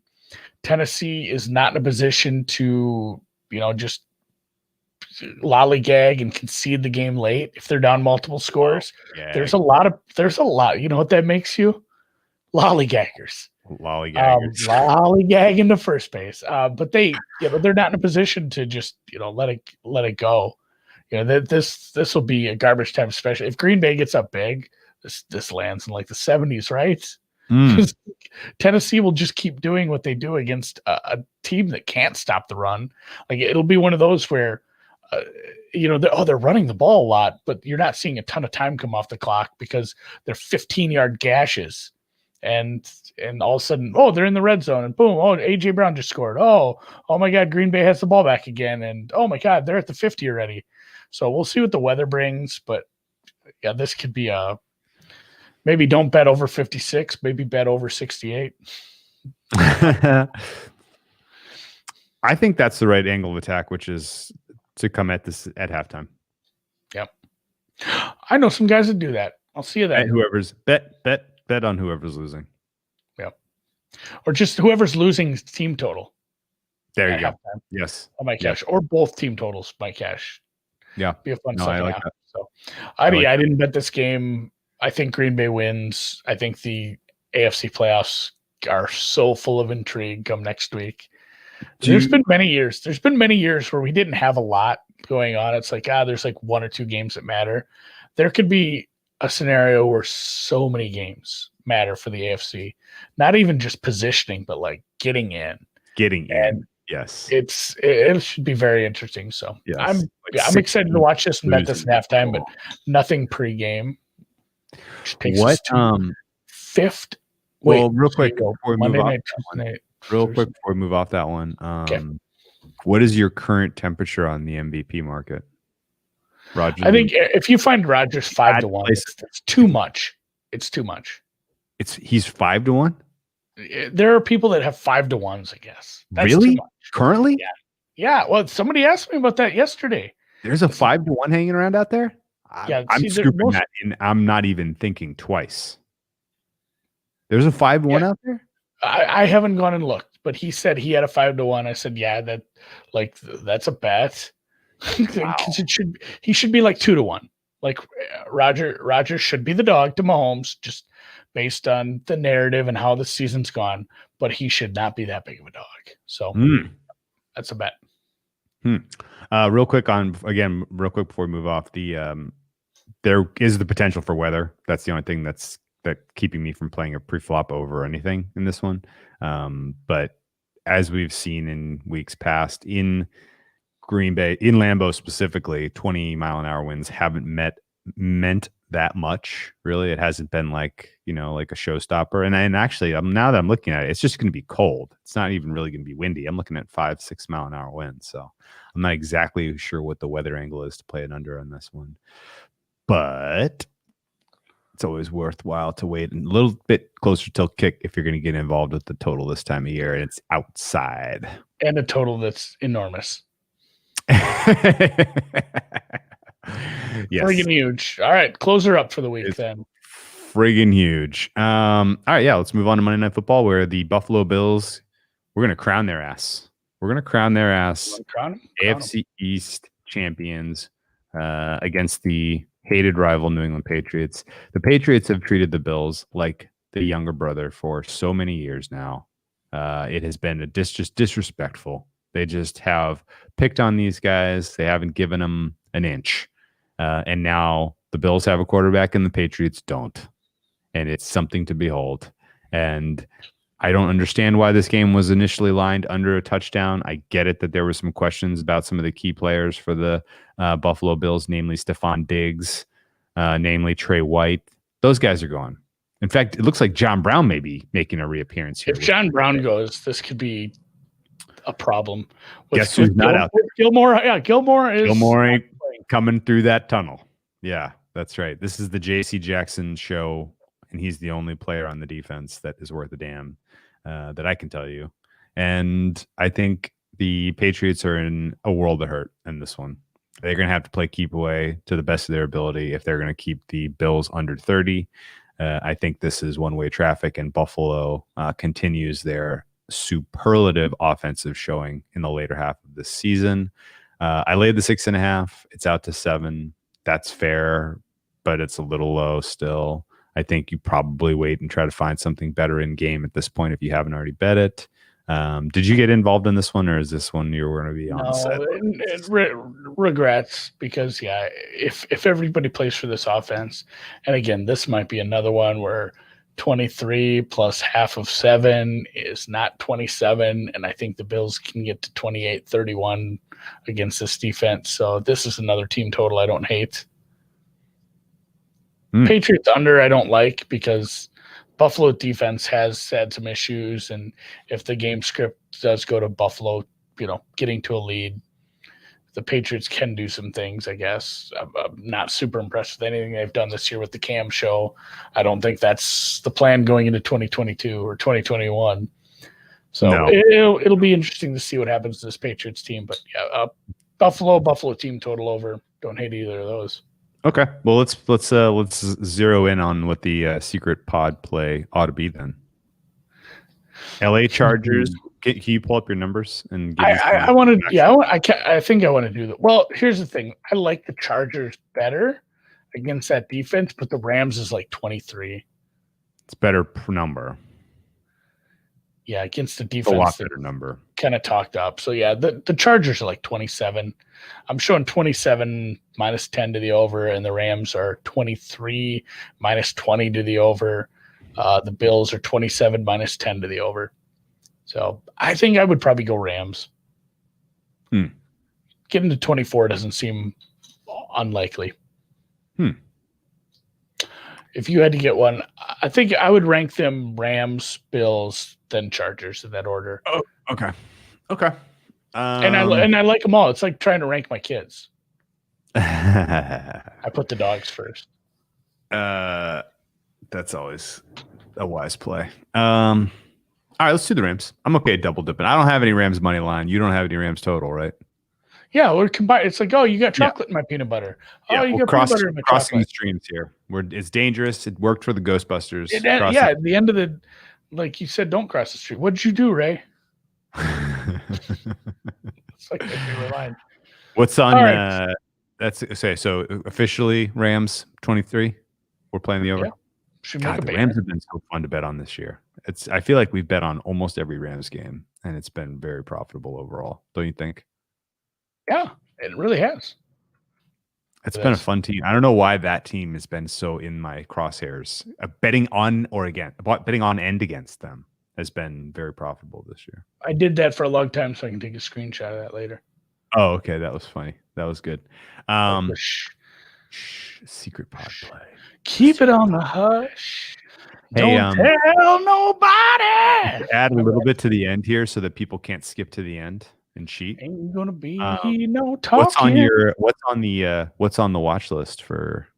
Tennessee is not in a position to just lollygag and concede the game late if they're down multiple scores. There's a lot. You know what that makes you? Lollygaggers. Lollygag into first base. But they're not in a position to just let it go. This will be a garbage time special. If Green Bay gets up big, this lands in like the 70s, right? Tennessee will just keep doing what they do against a team that can't stop the run. Like it'll be one of those where they're running the ball a lot, but you're not seeing a ton of time come off the clock because they're 15-yard gashes, and all of a sudden, they're in the red zone, and boom, AJ Brown just scored. Oh my God, Green Bay has the ball back again, and oh my God, they're at the 50 already. So we'll see what the weather brings, but yeah, this could be maybe don't bet over 56, maybe bet over 68. I think that's the right angle of attack, which is to come at this at halftime. Yep. I know some guys that do that. I'll see you then. Whoever's bet on whoever's losing. Yep. Or just whoever's losing team total. There you go. Halftime. Yes. I might cash. Or both team totals might cash. Yeah. Be a fun I like half. that. So I didn't bet this game. I think Green Bay wins. I think the AFC playoffs are so full of intrigue come next week. There's been many years where we didn't have a lot going on. It's like, there's like one or two games that matter. There could be a scenario where so many games matter for the AFC, not even just positioning, but like getting in. Yes. It should be very interesting. So yes. I'm excited to watch this and bet this at halftime, but nothing pregame. What fifth? Well, real quick before we move off that one, okay. What is your current temperature on the MVP market? Rodgers. I think if you find Rodgers 5-1, it's too much. It's too much. He's 5-1. There are people that have 5-1s, I guess. That's really? Too much. Currently? Yeah. Well, somebody asked me about that yesterday. There's a 5-1 hanging around out there. Yeah, I'm scooping that in. I'm not even thinking twice. There's a 5-1 out there. I haven't gone and looked, but he said he had a 5-1. I said, yeah, that's a bet. Wow. He should be like 2-1. Like Roger should be the dog to Mahomes, just based on the narrative and how the season's gone. But he should not be that big of a dog. So that's a bet. Real quick before we move off, there is the potential for weather. That's the only thing that's keeping me from playing a pre-flop over anything in this one. But as we've seen in weeks past in Green Bay, in Lambeau specifically, 20-mile-an-hour winds haven't meant that much. Really, it hasn't been like a showstopper. And actually, now that I'm looking at it, it's just going to be cold. It's not even really going to be windy. I'm looking at 5-6 mile-an-hour winds. So I'm not exactly sure what the weather angle is to play it under on this one. But it's always worthwhile to wait a little bit closer till kick if you're going to get involved with the total this time of year, and it's outside. And a total that's enormous. Yes. Friggin' huge. All right, close her up for the week then. Friggin' huge. All right, yeah, let's move on to Monday Night Football, where the Buffalo Bills, we're going to crown their ass. AFC East champions against the hated rival New England Patriots. The Patriots have treated the Bills like the younger brother for so many years now. It has been just disrespectful. They just have picked on these guys. They haven't given them an inch. And now The Bills have a quarterback and the Patriots don't. And it's something to behold. And I don't understand why this game was initially lined under a touchdown. I get it that there were some questions about some of the key players for the Buffalo Bills, namely Stephon Diggs, namely Trey White. Those guys are gone. In fact, it looks like John Brown may be making a reappearance here. If John Brown goes, this could be a problem. Guess who's not out there? Gilmore. Yeah, Gilmore ain't coming through that tunnel. Yeah, that's right. This is the J.C. Jackson show, and he's the only player on the defense that is worth a damn that I can tell you. And I think the Patriots are in a world of hurt in this one. They're going to have to play keep away to the best of their ability if they're going to keep the Bills under 30. I think this is one-way traffic, and Buffalo continues their superlative offensive showing in the later half of this season. I laid the 6.5. It's out to 7. That's fair, but it's a little low still. I think you probably wait and try to find something better in game at this point if you haven't already bet it. Did you get involved in this one, or is this one you're going to be on set? Regrets, because if everybody plays for this offense, and again, this might be another one where 23 plus half of 7 is not 27, and I think the Bills can get to 28-31 against this defense. So this is another team total I don't hate. Patriots under I don't like, because Buffalo defense has had some issues, and if the game script does go to Buffalo, getting to a lead, the Patriots can do some things, I guess. I'm not super impressed with anything they've done this year with the Cam show. I don't think that's the plan going into 2022 or 2021. So No. it'll be interesting to see what happens to this Patriots team. But Buffalo team total over. Don't hate either of those. Okay, well let's zero in on what the secret pod play ought to be then. LA Chargers. Can you pull up your numbers and? Give I want to. Yeah, I think I want to do that. Well, here's the thing. I like the Chargers better against that defense, but the Rams is like 23. It's better per number. Yeah, against the A defense, lot better number. Kind of talked up. So yeah, the Chargers are like 27. I'm showing 27 minus 10 to the over, and the Rams are 23 minus 20 to the over. The Bills are 27 minus 10 to the over. So I think I would probably go Rams. Getting to 24 doesn't seem unlikely. If you had to get one, I think I would rank them Rams, Bills, then Chargers in that order. Oh, okay. And I like them all. It's like trying to rank my kids. I put the dogs first. That's always a wise play. All right, let's do the Rams. I'm okay double dipping. I don't have any Rams money line. You don't have any Rams total, right? Yeah, we're combined. It's like, oh, you got chocolate in my peanut butter. Oh, you got peanut butter in my crossing chocolate. the streams here. It's dangerous. It worked for the Ghostbusters. At the end of the, like you said, don't cross the street. What did you do, Ray? It's like my favorite line. What's on? Right. That's okay. So officially, Rams 23. We're playing the over. Yeah. Should God, make a the banner. Rams have been so fun to bet on this year. I feel like we've bet on almost every Rams game, and it's been very profitable overall. Don't you think? Yeah, it really has. It's been a fun team. I don't know why that team has been so in my crosshairs. Betting on and against them has been very profitable this year. I did that for a long time, so I can take a screenshot of that later. Oh, okay. That was funny. That was good. Secret pod play. Keep it on the hush. Hey, Don't tell nobody. Add a little bit to the end here so that people can't skip to the end and cheat. Ain't gonna be no talking. What's on the watch list for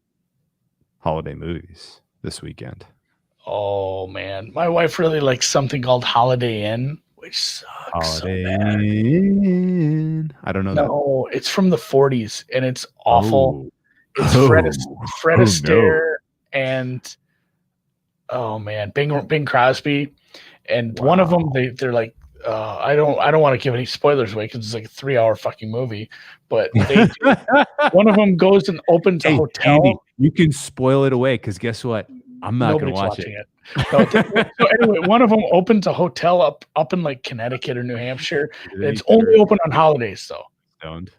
holiday movies this weekend? Oh man, my wife really likes something called Holiday Inn, which sucks. Holiday so bad. Inn. I don't know that. No, it's from the 40s and it's awful. It's Fred Astaire and oh man, Bing Crosby, and one of them they're like. I don't want to give any spoilers away because it's like a 3-hour fucking movie, but one of them goes and opens a hotel. Andy, you can spoil it away because guess what? I'm not going to watch it. So anyway, one of them opens a hotel up in like Connecticut or New Hampshire. It's only open on holidays though. Stoned.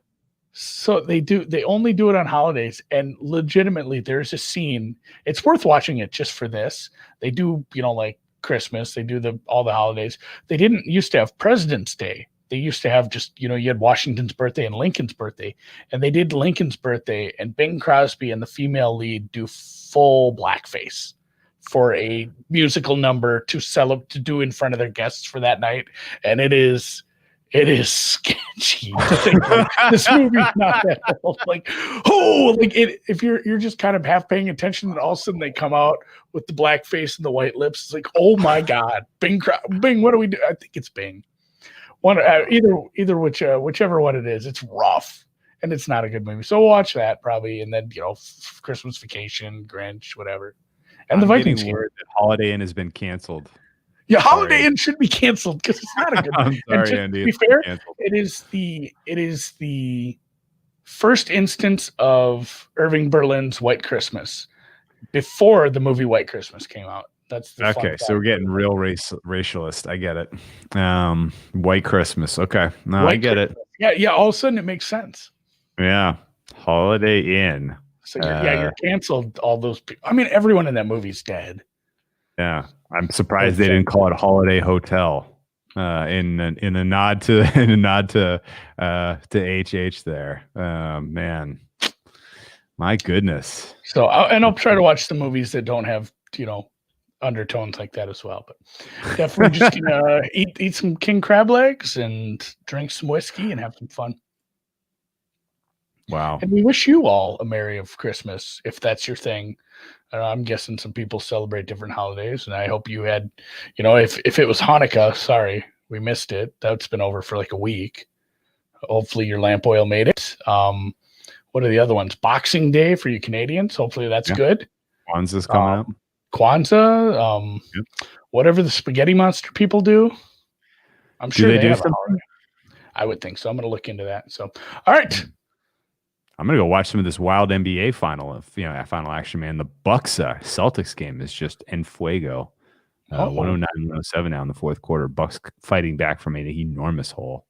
So they only do it on holidays, and legitimately there's a scene. It's worth watching it just for this. They do, like Christmas, they do all the holidays. They didn't used to have President's Day. They used to have just, you had Washington's birthday and Lincoln's birthday, and they did Lincoln's birthday, and Bing Crosby and the female lead do full blackface for a musical number to do in front of their guests for that night. And it is sketchy to think like, this movie's not that old. If you're just kind of half paying attention, and all of a sudden they come out with the black face and the white lips. It's like, oh my God, Bing, what do we do? I think it's Bing. One, whichever one it is, it's rough and it's not a good movie. So we'll watch that probably, and then Christmas Vacation, Grinch, whatever, and the Vikings game. Word that Holiday Inn has been canceled. Yeah, Holiday Inn should be canceled because it's not a good movie. I'm sorry, Andy. To be fair, it is the first instance of Irving Berlin's White Christmas before the movie White Christmas came out. That's the okay. So we're getting real racialist. I get it. White Christmas. Okay, no, I get it. Yeah. All of a sudden, it makes sense. Yeah, Holiday Inn. So you're canceled. All those people. I mean, everyone in that movie's dead. Yeah, I'm surprised they didn't call it Holiday Hotel in a nod to HH there. Man, my goodness. So I'll try to watch the movies that don't have undertones like that as well. But definitely just eat some king crab legs and drink some whiskey and have some fun. Wow. And we wish you all a Merry of Christmas if that's your thing. I'm guessing some people celebrate different holidays, and I hope you had, if it was Hanukkah, sorry, we missed it. That's been over for like a week. Hopefully your lamp oil made it. What are the other ones? Boxing Day for you Canadians. Hopefully that's good. Kwanzaa's coming up. Kwanzaa, whatever the spaghetti monster people do. I'm sure they do have something. I would think so. I'm going to look into that. So, all right. I'm gonna go watch some of this wild NBA final action, man. The Bucks Celtics game is just en fuego. 109-107 now in the fourth quarter. Bucks fighting back from an enormous hole.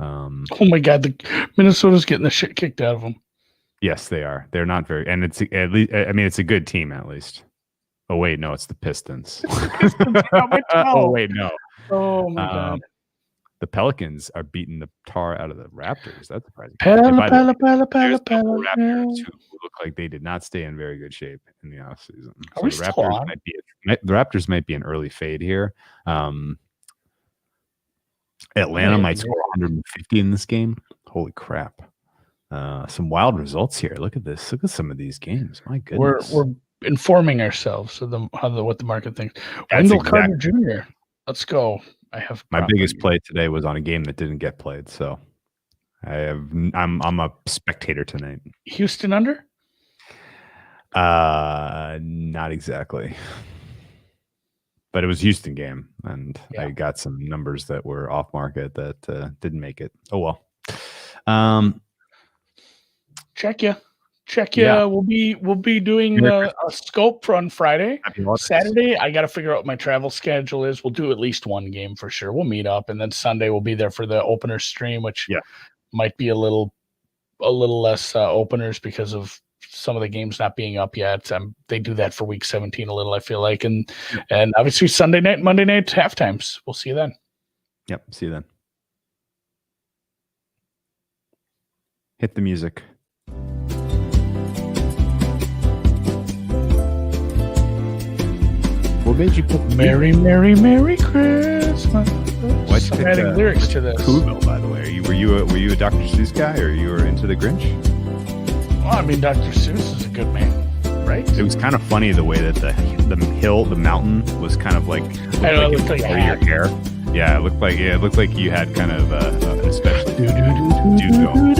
Oh my God, the Minnesota's getting the shit kicked out of them. Yes, they are. They're not very, and it's at least. I mean, it's a good team at least. Oh wait, no, it's the Pistons. Oh wait, no. Oh my God. The Pelicans are beating the tar out of the Raptors. That's surprising. Raptors who look like they did not stay in very good shape in the offseason. So the Raptors might be an early fade here. Atlanta might score 150 in this game. Holy crap. Some wild results here. Look at this. Look at some of these games. My goodness. We're informing ourselves of what the market thinks. Wendell Carter Jr. Let's go. My biggest play today was on a game that didn't get played, so I'm a spectator tonight. Houston under? Not exactly, but it was Houston game, and I got some numbers that were off market that didn't make it. Oh well. Check ya. Yeah. We'll be doing a scope on Friday. Saturday, I got to figure out what my travel schedule is. We'll do at least one game for sure. We'll meet up, and then Sunday we'll be there for the opener stream, which might be a little less openers because of some of the games not being up yet. They do that for week 17 a little, I feel like, and obviously Sunday night, Monday night half times. We'll see you then. Yep, see you then. Hit the music. What made you pick Merry, Merry, Merry Christmas? Why'd you pick adding lyrics to this? Whoville, by the way. Were you a Dr. Seuss guy, or you were into the Grinch? Well, I mean, Dr. Seuss is a good man, right? It was kind of funny the way that the mountain was kind of like it looked like your hair. Yeah, it looked like you had kind of a special dude going.